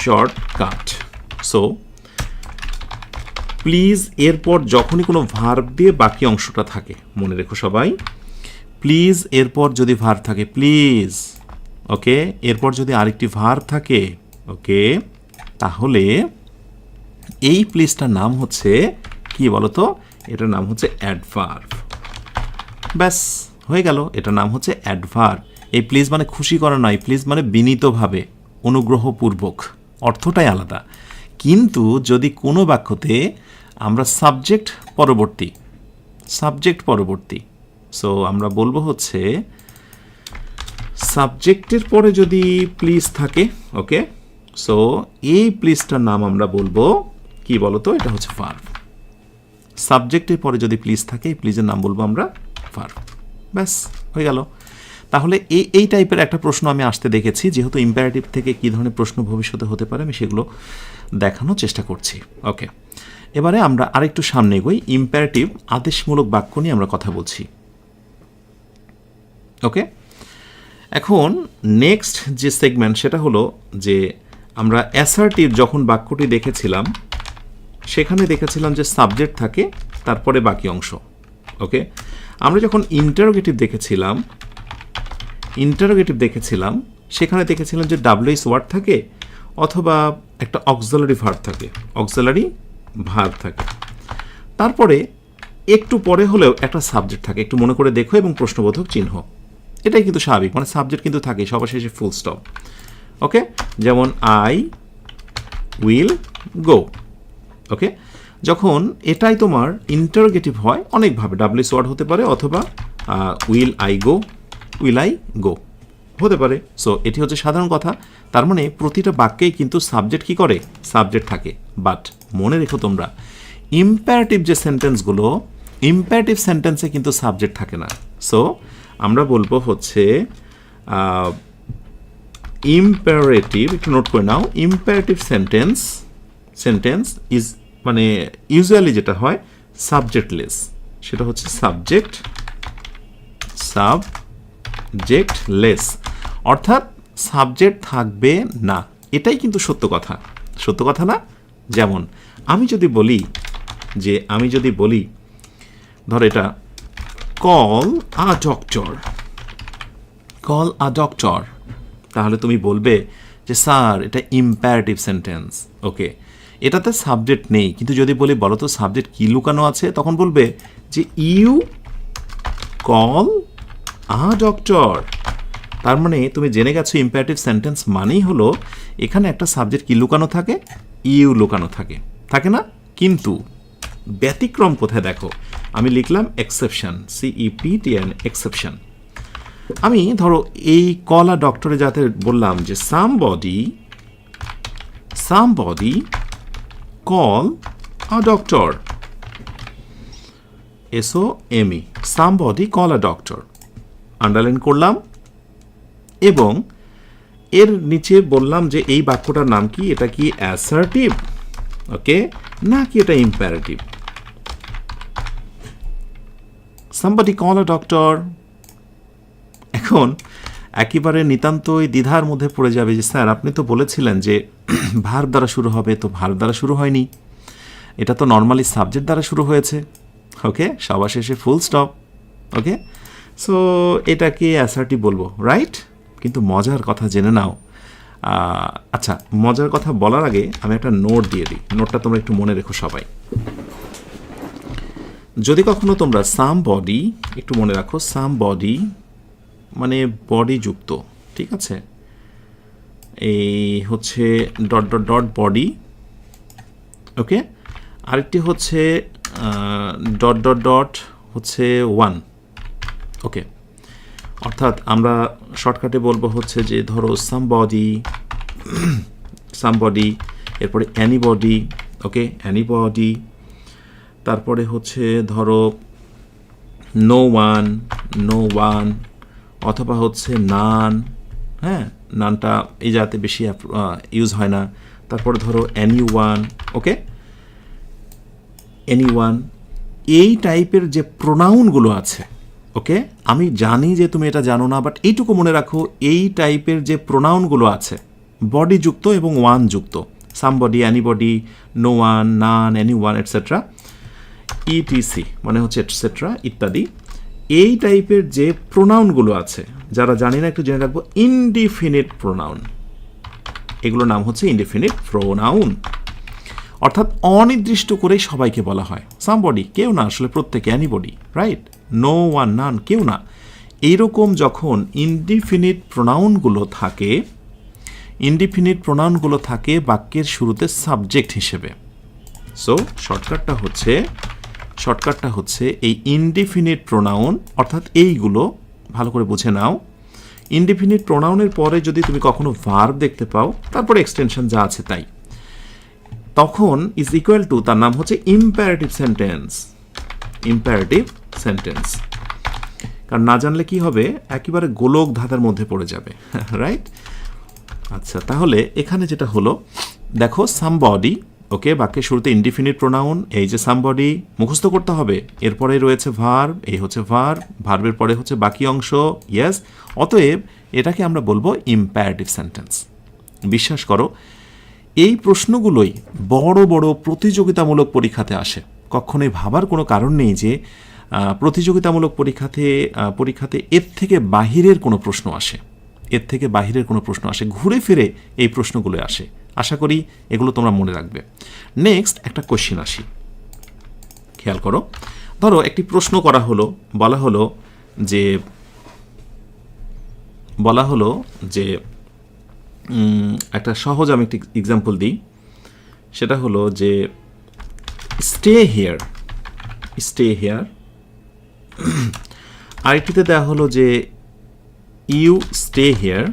শর্টকাট। সো প্লিজ এরপর যখনই কোনো ভার্ব দিয়ে বাকি অংশটা থাকে, মনে রেখো সবাই, প্লিজ এরপর যদি ভার্ব থাকে প্লিজ, ওকে, এরপর যদি আরেকটি ভার্ব থাকে, ওকে, তাহলে এই প্লিজটার নাম হচ্ছে কি বলতো? এটার নাম হচ্ছে অ্যাডভার্ব। ব্যাস হয়ে গেল, এটার নাম হচ্ছে অ্যাডভার্ব। এই প্লিজ মানে খুশি করা নয়, প্লিজ মানে বিনীতভাবে, অনুগ্রহপূর্বক, অর্থটাই আলাদা। কিন্তু যদি কোনো বাক্যতে আমরা সাবজেক্ট পরবর্তী, সো আমরা বলবো হচ্ছে সাবজেক্টের পরে যদি প্লিজ থাকে, ওকে, সো এই প্লিজটার নাম আমরা বলবো কি বলতো? এটা হচ্ছে ভার্ব। সাবজেক্টের পরে যদি প্লিজ থাকে, এই প্লিজের নাম বলবো আমরা ভার্ব। ব্যাস হয়ে গেল। তাহলে এই টাইপের একটা প্রশ্ন আমি আসতে দেখেছি, যেহেতু ইম্পারেটিভ থেকে কী ধরনের প্রশ্ন ভবিষ্যতে হতে পারে আমি সেগুলো দেখানোর চেষ্টা করছি। ওকে, এবারে আমরা আরেকটু সামনে এগোই, ইম্পারেটিভ আদেশমূলক বাক্য নিয়ে আমরা কথা বলছি। ওকে, এখন নেক্সট যে সেগমেন্ট সেটা হলো যে আমরা অ্যাসার্টিভ যখন বাক্যটি দেখেছিলাম সেখানে দেখেছিলাম যে সাবজেক্ট থাকে তারপরে বাকি অংশ। ওকে, আমরা যখন ইন্টারোগেটিভ দেখেছিলাম সেখানে দেখেছিলাম যে ডাব্লিউএস ওয়ার্ড থাকে অথবা একটা অক্সিলারি ভার্ব থাকে, তারপরে একটু পরে হলেও একটা সাবজেক্ট থাকে। একটু মনে করে দেখো এবং প্রশ্নবোধক চিহ্ন, এটাই কিন্তু স্বাভাবিক, মানে সাবজেক্ট কিন্তু থাকে সবার শেষে ফুল স্টপ। ওকে, যেমন আই উইল গো। ওকে, যখন এটাই তোমার ইন্টারোগেটিভ হয় অনেকভাবে, ডাব্লিউএস ওয়ার্ড হতে পারে অথবা উইল আই গো হতে পারে। সো এটি হচ্ছে সাধারণ কথা, তার মানে প্রতিটা বাক্যেই কিন্তু সাবজেক্ট কি করে, সাবজেক্ট থাকে। বাট মনে রেখো তোমরা, ইম্পারেটিভ যে সেন্টেন্সগুলো, ইম্পারেটিভ সেন্টেন্সে কিন্তু সাবজেক্ট থাকে না। সো আমরা বলবো হচ্ছে ইম্পারেটিভ, একটু নোট করে নাও, ইম্পারেটিভ সেন্টেন্স ইজ মানে ইউজুয়ালি যেটা হয় সাবজেক্টলেস, সেটা হচ্ছে সাবজেক্টলেস, অর্থাৎ সাবজেক্ট থাকবে না। এটাই কিন্তু সত্য কথা না? যেমন আমি যদি বলি ধর এটা কল আ ডক্টর, তাহলে তুমি বলবে যে স্যার এটা ইম্পারেটিভ সেন্টেন্স। ওকে, এটাতে সাবজেক্ট নেই, কিন্তু যদি বলি বলো তো সাবজেক্ট কি লুকানো আছে, তখন বলবে যে ইউ কল আ ডক্টর। তার মানে তুমি জেনে গেছো ইম্পারেটিভ সেন্টেন্স মানেই হলো এখানে একটা সাবজেক্ট কি লুকানো থাকে, ইউ লুকানো থাকে না? কিন্তু ব্যতিক্রম কোথায় দেখো, আমি লিখলাম এক্সেপশন, CEPTN, এক্সেপশন। আমি ধরো এই কলা ডক্টরে যাতে বললাম যে somebody call a doctor, SOME, somebody call a doctor, underline করলাম এবং এর নিচে বললাম যে এই বাক্যটার নাম কি, এটা কি অ্যাসার্টিভ, ওকে, নাকি এটা imperative. Somebody call a doctor. এখন একেবারে নিতান্তই দ্বিধার মধ্যে পড়ে যাবে যে স্যার আপনি তো বলেছিলেন যে ভার্ব দ্বারা শুরু হবে, তো ভার্ব দ্বারা শুরু হয়নি, এটা তো নর্মালি সাবজেক্ট দ্বারা শুরু হয়েছে। ওকে, সবার শেষে ফুল স্টপ। ওকে, সো এটাকে অ্যাসার্টিভ বলবো, রাইট? কিন্তু মজার কথা জেনে নাও, আচ্ছা মজার কথা বলার আগে আমি একটা নোট দিয়ে দিই, নোটটা তোমরা একটু মনে রেখো সবাই। যদি কখনো তোমরা সামবডি, একটু মনে রাখো সামবডি মানে বডি যুক্ত, ঠিক আছে, এই হচ্ছে ডট বডি। ওকে, আরেকটি হচ্ছে ডট হচ্ছে ওয়ান। ওকে, অর্থাৎ আমরা শর্টকাটে বলবো হচ্ছে যে ধরো সামবডি, এরপরে অ্যানিবডি। ওকে, অ্যানিবডি, তারপরে হচ্ছে ধরো নো ওয়ান, অথবা হচ্ছে নান। হ্যাঁ, নানটা এই জাতে বেশি ইউজ হয় না। তারপরে ধরো এনিওয়ান। ওকে, এনিওয়ান, এই টাইপের যে প্রোনাউনগুলো আছে। ওকে, আমি জানি যে তুমি এটা জানো না, বাট এইটুকু মনে রাখো, এই টাইপের যে প্রোনাউনগুলো আছে বডি যুক্ত এবং ওয়ান যুক্ত, সামবডি, অ্যানিবডি, নো ওয়ান, নান, এনিওয়ান, এটসেট্রা, ইটিসি মানে হচ্ছে এটসেট্রা ইত্যাদি, এই টাইপের যে প্রোনাউনগুলো আছে, যারা জানি না একটু জেনে রাখবো, ইনডিফিনিট প্রোনাউন, এগুলোর নাম হচ্ছে ইনডিফিনিট প্রোনাউন। অর্থাৎ অনির্দিষ্ট করেই সবাইকে বলা হয়। সামবডি কেউ না, আসলে প্রত্যেকে, অ্যানিবডি, রাইট, নো ওয়ান, নান কেউ না। এইরকম যখন ইনডিফিনিট প্রোনাউনগুলো থাকে বাক্যের শুরুতে সাবজেক্ট হিসেবে। সো শর্টকাটটা হচ্ছে এই ইনডিফিনিট প্রোনাউন, অর্থাৎ এইগুলো ভালো করে বুঝে নাও। ইনডিফিনিট প্রোনাউনের পরে যদি তুমি কখনো ভার্ব দেখতে পাও, তারপরে এক্সটেনশন যা আছে তাই, তখন ইজ ইকুয়াল টু, তার নাম হচ্ছে ইম্পারেটিভ সেন্টেন্স। কারণ না জানলে কি হবে, একেবারে গোলক ধাঁধার মধ্যে পড়ে যাবে, রাইট? আচ্ছা, তাহলে এখানে যেটা হলো দেখো, সামবডি ওকে, বাক্যের শুরুতে ইনডিফিনিট প্রোনাউন, এই যে সামবডি মুখস্থ করতে হবে, এরপরে রয়েছে ভার্ব, এই হচ্ছে ভার্ব, ভার্বের পরে হচ্ছে বাকি অংশ, ইয়েস। অতএব এটাকে আমরা বলবো ইম্পারেটিভ সেন্টেন্স। বিশ্বাস করো, এই প্রশ্নগুলোই বড় বড় প্রতিযোগিতামূলক পরীক্ষাতে আসে। কখনোই ভাবার কোনো কারণ নেই যে প্রতিযোগিতামূলক পরীক্ষাতে এর থেকে বাহিরের কোনো প্রশ্ন আসে, এর থেকে বাহিরের কোনো প্রশ্ন আসে, ঘুরে ফিরে এই প্রশ্নগুলো আসে। আশা করি এগুলো তোমরা মনে রাখবে। নেক্সট একটা কোশ্চিন আসি, খেয়াল করো। ধরো একটি প্রশ্ন করা হলো, বলা হলো যে একটা সহজ আমি একটি এক্সাম্পল দিই, সেটা হলো যে স্টে হেয়ার, আরেকটিতে দেওয়া হলো যে ইউ স্টে হেয়ার,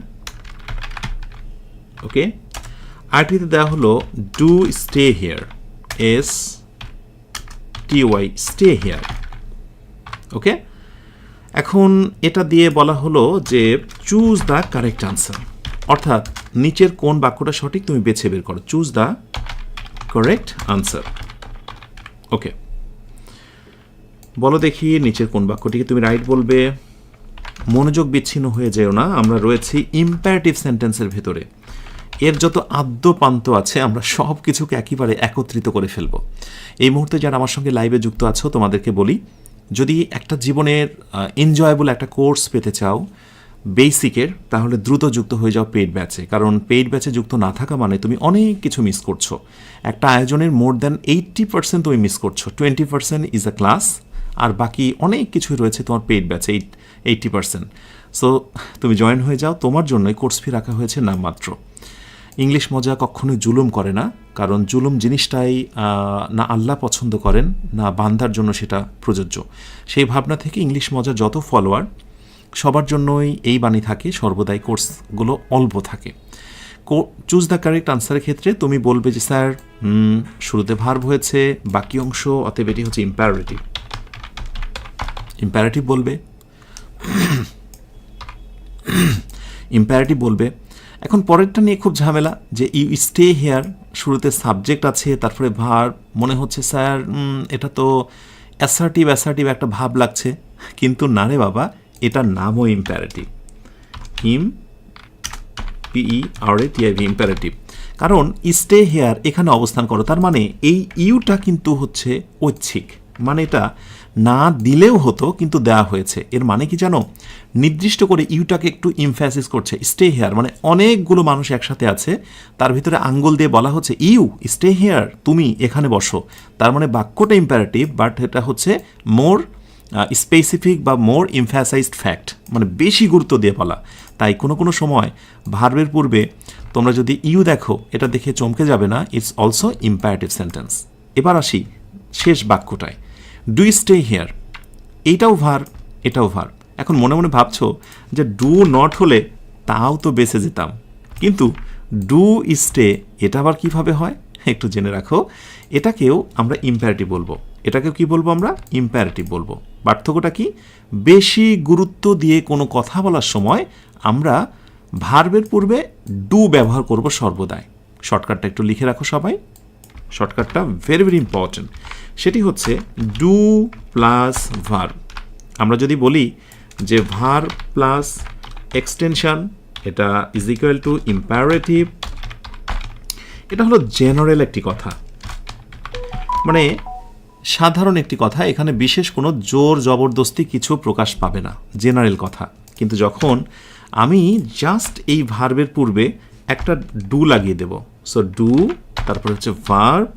ওকে। আরেকটিতে দেওয়া হলো do stay here, STY, stay here, okay. এখন এটা দিয়ে বলা হলো যে চুজ দ্য কারেক্ট আনসার, অর্থাৎ নিচের কোন বাক্যটা সঠিক তুমি বেছে বের করো, চুজ দ্য কারেক্ট আনসার, ওকে। বলো দেখি নিচের কোন বাক্যটিকে তুমি রাইট বলবে। মনোযোগ বিচ্ছিন্ন হয়ে যেও না, আমরা রয়েছি ইম্পারেটিভ সেন্টেন্সের ভেতরে। এর যত আদ্যপান্ত আছে আমরা সব কিছুকে একেবারে একত্রিত করে ফেলব। এই মুহূর্তে যারা আমার সঙ্গে লাইভে যুক্ত আছো তোমাদেরকে বলি, যদি একটা জীবনের এনজয়েবল একটা কোর্স পেতে চাও বেসিকের, তাহলে দ্রুত যুক্ত হয়ে যাও পেইড ব্যাচে। কারণ পেইড ব্যাচে যুক্ত না থাকা মানে তুমি অনেক কিছু মিস করছো। একটা আয়োজনের মোর দ্যান 80% তুমি মিস করছো, 20% ইজ আ ক্লাস, আর বাকি অনেক কিছুই রয়েছে তোমার পেইড ব্যাচে 80%। সো তুমি জয়েন হয়ে যাও, তোমার জন্যই কোর্স ফি রাখা হয়েছে নামমাত্র। ইংলিশ মজা কখনোই জুলুম করে না, কারণ জুলুম জিনিসটাই না আল্লাহ পছন্দ করেন, না বান্দার জন্য সেটা প্রযোজ্য। সেই ভাবনা থেকে ইংলিশ মজা যত ফলোয়ার সবার জন্যই এই বাণী থাকে, সর্বদাই কোর্সগুলো অল্প থাকে। চুজ দ্য কারেক্ট আনসারের ক্ষেত্রে তুমি বলবে যে স্যার শুরুতে ভার্ব হয়েছে, বাকি অংশ, অতএব এটি হচ্ছে ইম্পারেটিভ বলবে। এখন পরেরটা নিয়ে খুব ঝামেলা, যে ইউ স্টে হেয়ার, শুরুতে সাবজেক্ট আছে, তারপরে ভার্ব, মনে হচ্ছে স্যার এটা তো অ্যাসার্টিভ একটা ভাব লাগছে, কিন্তু না রে বাবা, এটার নামও ইম্পারেটিভ, ইম্পারেটিভ। কারণ স্টে হেয়ার, এখানে অবস্থান করো, তার মানে এই ইউটা কিন্তু হচ্ছে ঐচ্ছিক, মানে এটা না দিলেও হতো কিন্তু দেওয়া হয়েছে। এর মানে কি জানো, নির্দিষ্ট করে ইউটাকে একটু ইমফ্যাসিস করছে। স্টে হেয়ার মানে অনেকগুলো মানুষ একসাথে আছে, তার ভিতরে আঙ্গুল দিয়ে বলা হচ্ছে ইউ স্টে হেয়ার, তুমি এখানে বসো। তার মানে বাক্যটা ইম্পারেটিভ, বাট এটা হচ্ছে মোর স্পেসিফিক বা মোর এমফ্যাসাইজড ফ্যাক্ট, মানে বেশি গুরুত্ব দিয়ে বলা। তাই কোনো সময় ভার্বের পূর্বে তোমরা যদি ইউ দেখো, এটা দেখে চমকে যাবে না, ইটস অলসো ইম্পারেটিভ সেন্টেন্স। এবার আসি শেষ বাক্যটায়, ডু স্টে হেয়ার, এটাও ভার্ব। এখন মনে মনে ভাবছো যে ডু নট হলে তাও তো বেঁচে যেতাম, কিন্তু ডু স্টে এটা আবার কিভাবে হয় একটু জেনে রাখো। এটাকেও আমরা ইম্পারেটিভ বলবো, এটাকেও কি বলবো আমরা, ইম্পারেটিভ বলবো। পার্থক্যটা কি, বেশি গুরুত্ব দিয়ে কোনো কথা বলার সময় আমরা ভার্বের পূর্বে ডু ব্যবহার করব সর্বদাই। শর্টকাটটা একটু লিখে রাখো সবাই, শর্টকাটটা ভেরি ভেরি ইম্পর্টেন্ট। সেটি হচ্ছে ডু প্লাস ভার্ব। আমরা যদি বলি যে ভার্ব প্লাস এক্সটেনশন, এটা ইজ ইকুয়াল টু ইম্পারেটিভ, এটা হলো জেনারেল একটি কথা, মানে সাধারণ একটি কথা, এখানে বিশেষ কোনো জোর জবরদস্তি কিছু প্রকাশ পাবে না, জেনারেল কথা। কিন্তু যখন আমি জাস্ট এই ভার্বের পূর্বে একটা ডু লাগিয়ে দেব, সো ডু, তারপরে হচ্ছে ভার্ব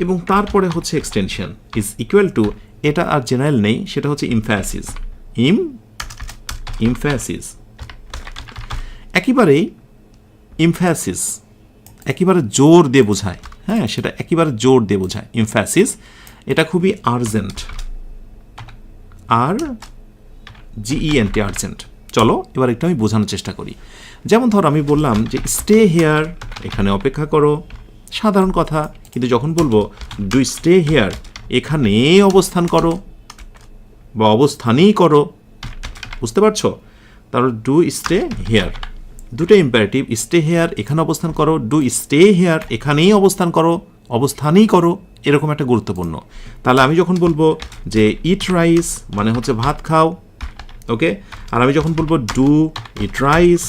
এবং তারপরে হচ্ছে এক্সটেনশন ইজ ইকুয়াল টু, এটা আর জেনারেল নেই, সেটা হচ্ছে ইমফ্যাসিস। একেবারেই ইমফ্যাসিস একেবারে জোর দিয়ে বোঝায়, হ্যাঁ, সেটা একেবারে জোর দিয়ে বোঝায় ইমফ্যাসিস। এটা খুবই আর্জেন্ট, আর্জেন্ট। চলো এবার একটু আমি বোঝানোর চেষ্টা করি। যেমন ধর আমি বললাম যে স্টে হেয়ার, এখানে অপেক্ষা করো, সাধারণ কথা। কিন্তু যখন বলবো ডু স্টে হেয়ার, এখানে অবস্থান করো বা অবস্থানই করো, বুঝতে পারছো? তাহলে ডু স্টে হেয়ার, দুটো ইম্পারেটিভ, স্টে হেয়ার এখানে অবস্থান করো, ডু স্টে হেয়ার এখানেই অবস্থান করো, অবস্থানই করো, এরকম একটা গুরুত্বপূর্ণ। তাহলে আমি যখন বলবো যে ইট রাইস মানে হচ্ছে ভাত খাও, ওকে, আর আমি যখন বলবো ডু ইট রাইস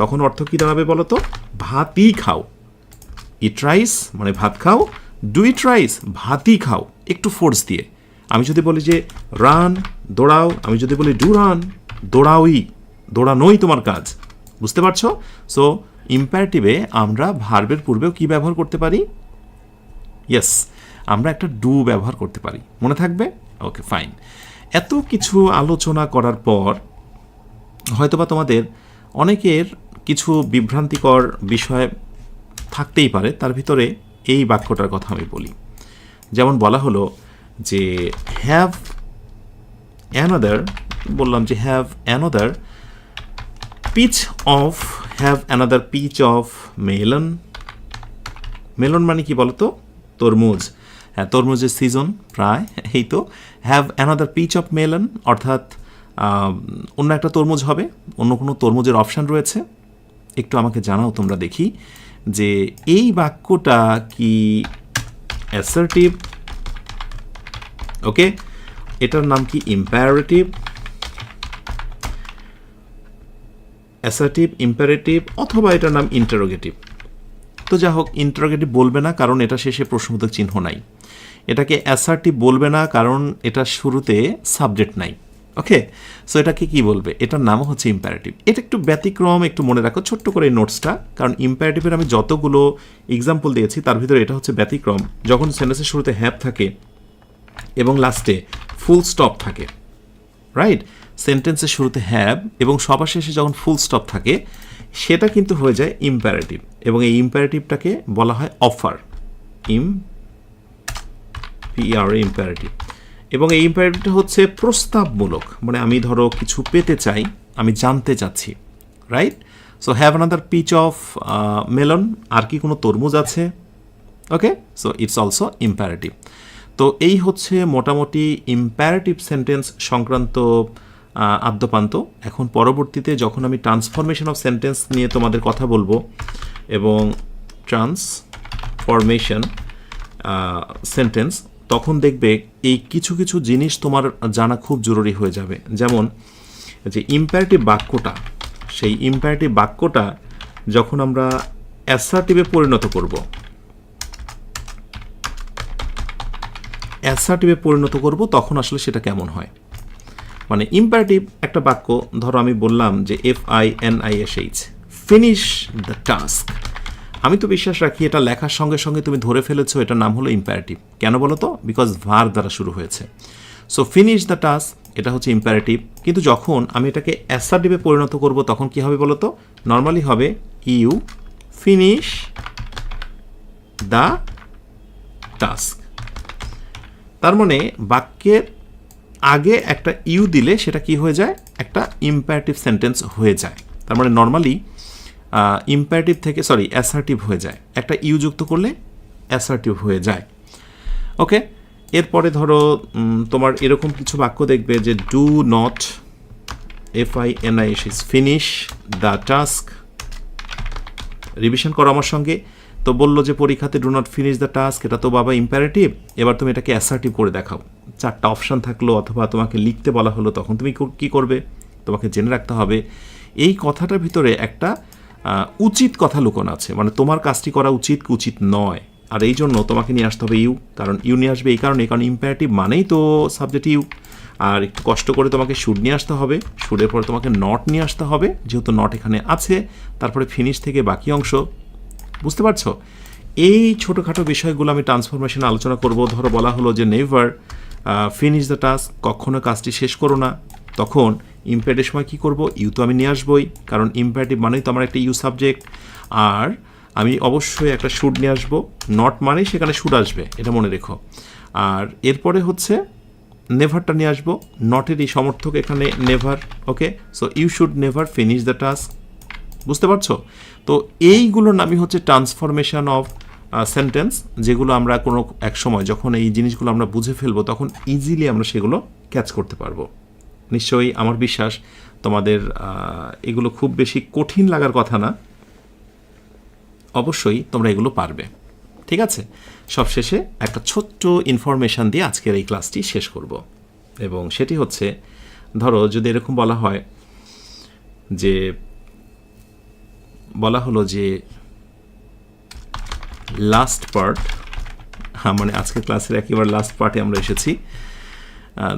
তখন অর্থ কী দাঁড়াবে বলো তো? ভাতই খাও। ইট রাইস মানে ভাত খাও, ডু ইট রাইস ভাতই খাও, একটু ফোর্স দিয়ে। আমি যদি বলি যে রান দৌড়াও, আমি যদি বলি ডু রান দৌড়াওই, দৌড়ানোই তোমার কাজ। বুঝতে পারছো? সো ইম্পারেটিভে আমরা ভার্বের পূর্বেও কি ব্যবহার করতে পারি? ইয়েস, আমরা একটা ডু ব্যবহার করতে পারি। মনে থাকবে? ওকে, ফাইন। এত কিছু আলোচনা করার পর হয়তোবা তোমাদের অনেকের কিছু বিভ্রান্তিকর বিষয় থাকতেই পারে, তার ভিতরে এই বাক্যটার কথা আমি বলি। যেমন বলা হলো যে হ্যাভ অ্যানাদার, বললাম যে have another piece of, have another piece of melon. Melon মানে কি বলতো? তরমুজ। হ্যাঁ, তরমুজের সিজন প্রায়, এই তো। Have another piece of melon অর্থাৎ অন্য একটা তরমুজ হবে, অন্য কোনো তরমুজের অপশান রয়েছে। একটু আমাকে জানাও তোমরা দেখি যে এই বাক্যটা কি অ্যাসার্টিভ? ওকে, এটার নাম কি ইম্পারেটিভ, অ্যাসার্টিভ, ইম্পারেটিভ, অথবা এটার নাম ইন্টারোগেটিভ? তো যা হোক, ইন্টারোগেটিভ বলবে না কারণ এটা শেষে প্রশ্নবোধক চিহ্ন নাই। এটাকে অ্যাসার্টিভ বলবে না কারণ এটা শুরুতে সাবজেক্ট নাই। ওকে, সো এটাকে কি বলবে? এটার নাম হচ্ছে ইম্পারেটিভ। এটা একটু ব্যতিক্রম, একটু মনে রাখো ছোট্ট করে এই নোটসটা, কারণ ইম্পারেটিভের আমি যতগুলো এক্সাম্পল দিয়েছি তার ভিতরে এটা হচ্ছে ব্যতিক্রম। যখন সেন্টেন্সের শুরুতে হ্যাভ থাকে এবং লাস্টে ফুল স্টপ থাকে, রাইট? সেন্টেন্সের শুরুতে হ্যাভ এবং সবার শেষে যখন ফুল স্টপ থাকে সেটা কিন্তু হয়ে যায় ইম্পারেটিভ, এবং এই ইম্পারেটিভটাকে বলা হয় অফার, ইম্পারেটিভ। এবং এই ইম্পারেটিভটা হচ্ছে প্রস্তাবমূলক, মানে আমি ধরো কিছু পেতে চাই, আমি জানতে চাচ্ছি, right? So have another piece of melon, আর কি কোনো তরমুজ আছে? Okay, so it's also imperative. তো এই হচ্ছে মোটামুটি ইম্পারেটিভ সেন্টেন্স সংক্রান্ত আদ্যপান্ত। এখন পরবর্তীতে যখন আমি ট্রান্সফরমেশন অফ সেন্টেন্স নিয়ে তোমাদের কথা বলবো, এবং ট্রান্সফরমেশন সেন্টেন্স, তখন দেখবে এই কিছু কিছু জিনিস তোমার জানা খুব জরুরি হয়ে যাবে। যেমন যে ইম্পারেটিভ বাক্যটা, সেই ইম্পারেটিভ বাক্যটা যখন আমরা অ্যাসার্টিভে পরিণত করব, তখন আসলে সেটা কেমন হয়। মানে ইম্পারেটিভ একটা বাক্য, ধরো আমি বললাম যে FINISH, ফিনিশ দ্য টাস্ক। আমি তো বিশ্বাস রাখি এটা লেখার সঙ্গে সঙ্গে তুমি ধরে ফেলেছো এটার নাম হলো ইম্পারেটিভ। কেন বলো তো? বিকজ ভার্ব দ্বারা শুরু হয়েছে। সো ফিনিশ দ্য টাস্ক এটা হচ্ছে ইম্পারেটিভ। কিন্তু যখন আমি এটাকে অ্যাসার্টিভে পরিণত করব তখন কি হবে বলো তো? নর্মালি হবে ইউ ফিনিশ দ্য টাস্ক। তার মানে বাক্যের আগে একটা ইউ দিলে সেটা কি হয়ে যায়? একটা ইম্পারেটিভ সেন্টেন্স হয়ে যায়। তার মানে নর্মালি ইম্পারেটিভ থেকে অ্যাসার্টিভ হয়ে যায়, একটা ইউ যুক্ত করলে অ্যাসার্টিভ হয়ে যায়। ওকে, এরপরে ধরো তোমার এরকম কিছু বাক্য দেখবে যে do not FINISH finish the task. Revision করো আমার সঙ্গে। তো বললো যে পরীক্ষাতে do not finish the task, এটা তো বাবা ইম্পারেটিভ। এবার তুমি এটাকে অ্যাসার্টিভ করে দেখাও। 4টা অপশান থাকলো, অথবা তোমাকে লিখতে বলা হলো, তখন তুমি কি করবে? তোমাকে জেনে রাখতে হবে এই কথাটার ভিতরে একটা উচিত কথা লুকোনো আছে, মানে তোমার কাজটি করা উচিত কি উচিত নয়। আর এই জন্য তোমাকে নিয়ে আসতে হবে ইউ, কারণ ইউ নিয়ে আসবে এই কারণে, কারণ ইম্পারেটিভ মানেই তো সাবজেক্ট ইউ। আর একটু কষ্ট করে তোমাকে শুড নিয়ে আসতে হবে, শুডের পরে তোমাকে নট নিয়ে আসতে হবে, যেহেতু নট এখানে আছে। তারপরে ফিনিশ থেকে বাকি অংশ। বুঝতে পারছো? এই ছোটোখাটো বিষয়গুলো আমি ট্রান্সফরমেশনে আলোচনা করব। ধরো বলা হলো যে নেভার ফিনিশ দ্য টাস্ক, কখনো কাজটি শেষ করো না। তখন ইম্পারেটিভ সময় কী করবো? ইউ তো আমি নিয়ে আসবোই, কারণ ইম্পারেটিভ মানেই তো আমার একটা ইউ সাবজেক্ট। আর আমি অবশ্যই একটা শুড নিয়ে আসবো, নট মানেই সেখানে শুড আসবে, এটা মনে রেখো। আর এরপরে হচ্ছে নেভারটা নিয়ে আসবো, নটের এই সমর্থক এখানে never. Okay, so you should never finish the task. বুঝতে পারছো? তো এইগুলোর নামই হচ্ছে ট্রান্সফরমেশন অফ সেন্টেন্স, যেগুলো আমরা কোনো এক সময় যখন এই জিনিসগুলো আমরা বুঝে ফেলবো তখন ইজিলি আমরা সেগুলো ক্যাচ করতে পারবো। নিশ্চয়ই আমার বিশ্বাস তোমাদের এগুলো খুব বেশি কঠিন লাগার কথা না, অবশ্যই তোমরা এগুলো পারবে। ঠিক আছে, সবশেষে একটা ছোট্ট ইনফরমেশান দিয়ে আজকের এই ক্লাসটি শেষ করব, এবং সেটি হচ্ছে, ধরো যদি এরকম বলা হয় যে বলা হলো যে লাস্ট পার্ট, মানে আজকের ক্লাসের একেবারে লাস্ট পার্টে আমরা এসেছি।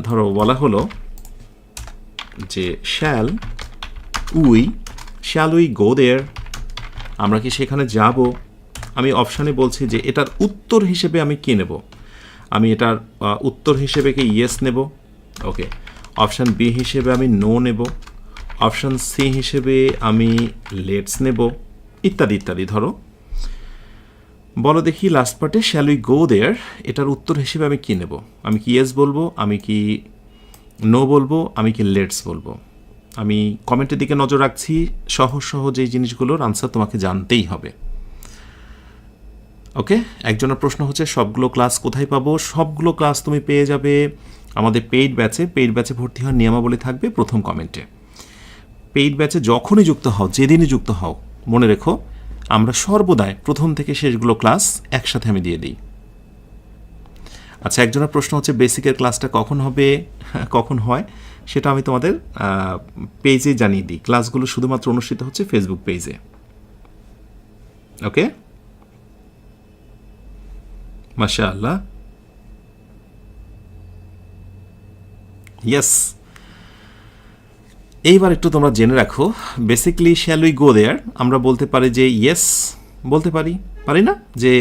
ধরো বলা হলো যে শ্যাল উই গো দেয়ার, আমরা কি সেখানে যাব? আমি অপশানে বলছি যে এটার উত্তর হিসেবে আমি কি নেব। আমি এটার উত্তর হিসেবে কি ইয়েস নেব, ওকে। অপশান বি হিসেবে আমি নো নেব, অপশান সি হিসেবে আমি লেটস নেব, ইত্যাদি ইত্যাদি। ধরো বলো দেখি লাস্ট পার্টে শ্যাল উই গো দেয়ার, এটার উত্তর হিসেবে আমি কি নেব? আমি কি ইয়েস বলবো, আমি কি নো বলবো, আমি কি লেটস বলবো? আমি কমেন্টের দিকে নজর রাখছি। সহজ সহজ এই জিনিসগুলোর আনসার তোমাকে জানতেই হবে। ওকে, একজনের প্রশ্ন হচ্ছে সবগুলো ক্লাস কোথায় পাবো? সবগুলো ক্লাস তুমি পেয়ে যাবে আমাদের পেইড ব্যাচে। পেইড ব্যাচে ভর্তি হওয়ার নিয়মাবলী থাকবে প্রথম কমেন্টে। পেইড ব্যাচে যখনই যুক্ত হও, যেদিনই যুক্ত হও, মনে রেখো আমরা সর্বদাই প্রথম থেকে শেষগুলো ক্লাস একসাথে আমি দিয়ে দিই। আচ্ছা, একজনের প্রশ্ন হচ্ছে বেসিকের ক্লাসটা কখন হবে, কখন হয়, সেটা আমি তোমাদের পেজে জানিয়ে দিই। ক্লাসগুলো শুধুমাত্র অনুষ্ঠিত হচ্ছে ফেসবুক পেজে। ওকে, মাশাআল্লাহ, ইয়েস। এইবার একটু তোমরা জেনে রাখো, বেসিক্যালি শ্যাল উই গো দেয়ার আমরা বলতে পারি যে ইয়েস, বলতে পারি না যে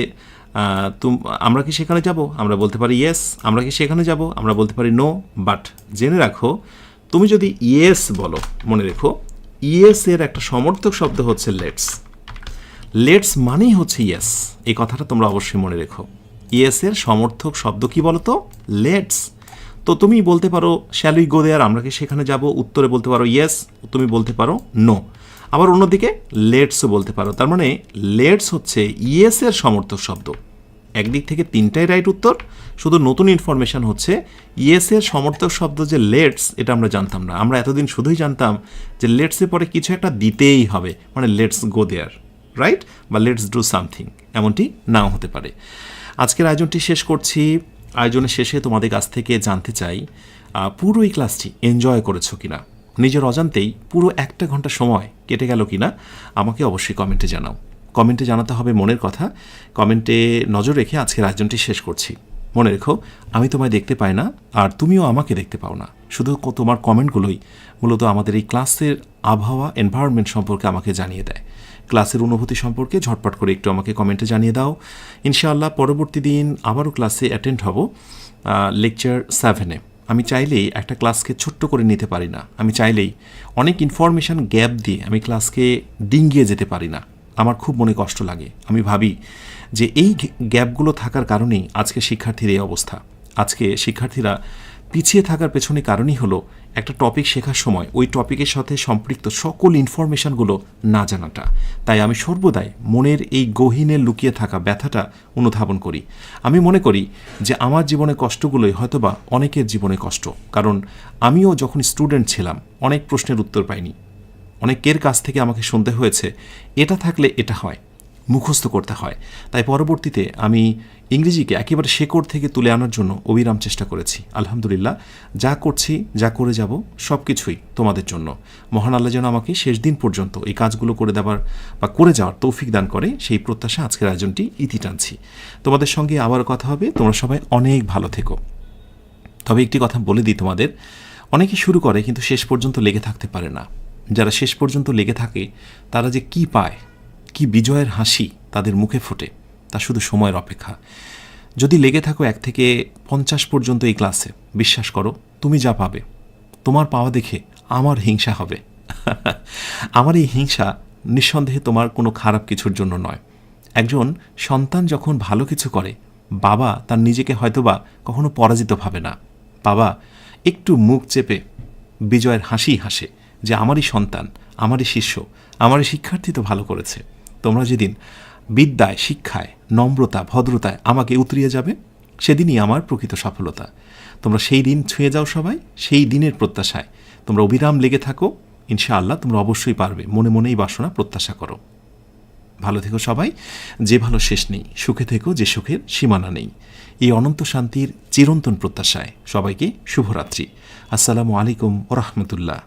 আমরা কি সেখানে যাব, আমরা বলতে পারি ইয়েস। আমরা কি সেখানে যাব, আমরা বলতে পারি নো। বাট জেনে রাখো, তুমি যদি ইয়েস বলো, মনে রেখো ইয়েস এর একটা সমর্থক শব্দ হচ্ছে লেটস। লেটস মানেই হচ্ছে ইয়েস, এই কথাটা তোমরা অবশ্যই মনে রেখো। ইয়েস এর সমর্থক শব্দ কি বলো তো? লেটস। তো তুমি বলতে পারো শ্যাল উই গো দেয়ার, আমরা কি সেখানে যাব, উত্তরে বলতে পারো ইয়েস, তুমি বলতে পারো নো। আবার অন্যদিকে লেটসও বলতে পারো। তার মানে লেটস হচ্ছে ইয়েস এর সমর্থক শব্দ। একদিক থেকে তিনটাই রাইট উত্তর। শুধু নতুন ইনফরমেশন হচ্ছে ইয়েস এর সমর্থক শব্দ যে লেটস, এটা আমরা জানতাম না। আমরা এতদিন শুধুই জানতাম যে লেটসের পরে কিছু একটা দিতেই হবে, মানে লেটস গো দেয়ার, রাইট, বা লেটস ডু সামথিং, এমনটি নাও হতে পারে। আজকের আয়োজনটি শেষ করছি। আয়োজনের শেষে তোমাদের কাছ থেকে জানতে চাই পুরো এই ক্লাসটি এনজয় করেছো কিনা, নিজের অজান্তেই পুরো 1 ঘন্টা সময় কেটে গেল কিনা আমাকে অবশ্যই কমেন্টে জানাও। কমেন্টে জানাতে হবে মনের কথা। কমেন্টে নজর রেখে আজকের আয়োজনটি শেষ করছি। মনে রেখো, আমি তোমায় দেখতে পাই না, আর তুমিও আমাকে দেখতে পাও না। শুধু তোমার কমেন্টগুলোই মূলত আমাদের এই ক্লাসের আবহাওয়া, এনভায়রনমেন্ট সম্পর্কে আমাকে জানিয়ে দেয়। ক্লাসের অনুভূতি সম্পর্কে ঝটপট করে একটু আমাকে কমেন্টে জানিয়ে দাও। ইনশাআল্লাহ পরবর্তী দিন আবারও ক্লাসে অ্যাটেন্ড হব লেকচার 7-এ। আমি চাইলেই একটা ক্লাসকে ছোট্ট করে নিতে পারি না। আমি চাইলেই অনেক ইনফরমেশান গ্যাপ দিয়ে আমি ক্লাসকে ডিঙ্গিয়ে যেতে পারি না। আমার খুব মনে কষ্ট লাগে। আমি ভাবি যে এই গ্যাপগুলো থাকার কারণেই আজকে শিক্ষার্থীর এই অবস্থা। আজকে শিক্ষার্থীরা পিছিয়ে থাকার পেছনে কারণই হলো একটা টপিক শেখার সময় ওই টপিকের সাথে সম্পৃক্ত সকল ইনফরমেশানগুলো না জানাটা। তাই আমি সর্বদাই মনের এই গহীনে লুকিয়ে থাকা ব্যথাটা অনুধাবন করি। আমি মনে করি যে আমার জীবনে কষ্টগুলোই হয়তোবা অনেকের জীবনে কষ্ট, কারণ আমিও যখন স্টুডেন্ট ছিলাম অনেক প্রশ্নের উত্তর পাইনি। অনেকের কাছ থেকে আমাকে শুনতে হয়েছে এটা থাকলে এটা হয়, মুখস্থ করতে হয়। তাই পরবর্তীতে আমি ইংরেজিকে একেবারে শেকড় থেকে তুলে আনার জন্য অবিরাম চেষ্টা করেছি। আলহামদুলিল্লাহ, যা করছি, যা করে যাব, সব কিছুই তোমাদের জন্য। মহান আল্লাহ যেন আমাকে শেষ দিন পর্যন্ত এই কাজগুলো করে দেওয়ার বা করে যাওয়ার তৌফিক দান করে, সেই প্রত্যাশা আজকের আয়োজনটি ইতি টানছি। তোমাদের সঙ্গে আবার কথা হবে। তোমরা সবাই অনেক ভালো থেকো। তবে একটি কথা বলে দিই তোমাদের, অনেকে শুরু করে কিন্তু শেষ পর্যন্ত লেগে থাকতে পারে না। যারা শেষ পর্যন্ত লেগে থাকে তারা যে কি পায়, কি বিজয়ের হাসি তাদের মুখে ফোটে, তা শুধু সময়ের অপেক্ষা। যদি লেগে থাকো 1 থেকে 50 পর্যন্ত এই ক্লাসে, বিশ্বাস করো তুমি যা পাবে, তোমার পাওয়া দেখে আমার হিংসা হবে। আমার এই হিংসা নিঃসন্দেহে তোমার কোনো খারাপ কিছুর জন্য নয়। একজন সন্তান যখন ভালো কিছু করে, বাবা তার নিজেকে হয়তোবা কখনো পরাজিত ভাবে না। বাবা একটু মুখ চেপে বিজয়ের হাসি হাসে যে আমারই সন্তান, আমারই শিষ্য, আমারই শিক্ষার্থী তো ভালো করেছে। তোমরা যেদিন বিদ্যায়, শিক্ষায়, নম্রতা, ভদ্রতায় আমাকে উতরিয়ে যাবে, সেদিনই আমার প্রকৃত সফলতা। তোমরা সেই দিন ছুঁয়ে যাও সবাই, সেই দিনের প্রত্যাশায় তোমরা অবিরাম লেগে থাকো। ইনশাআল্লাহ তোমরা অবশ্যই পারবে। মনে মনেই বাসনা প্রত্যাশা করো। ভালো থেকো সবাই, যে ভালো শেষ নেই। সুখে থেকো, যে সুখের সীমানা নেই। এই অনন্ত শান্তির চিরন্তন প্রত্যাশায় সবাইকে শুভরাত্রি। আসসালামু আলাইকুম ওয়া রাহমাতুল্লাহ।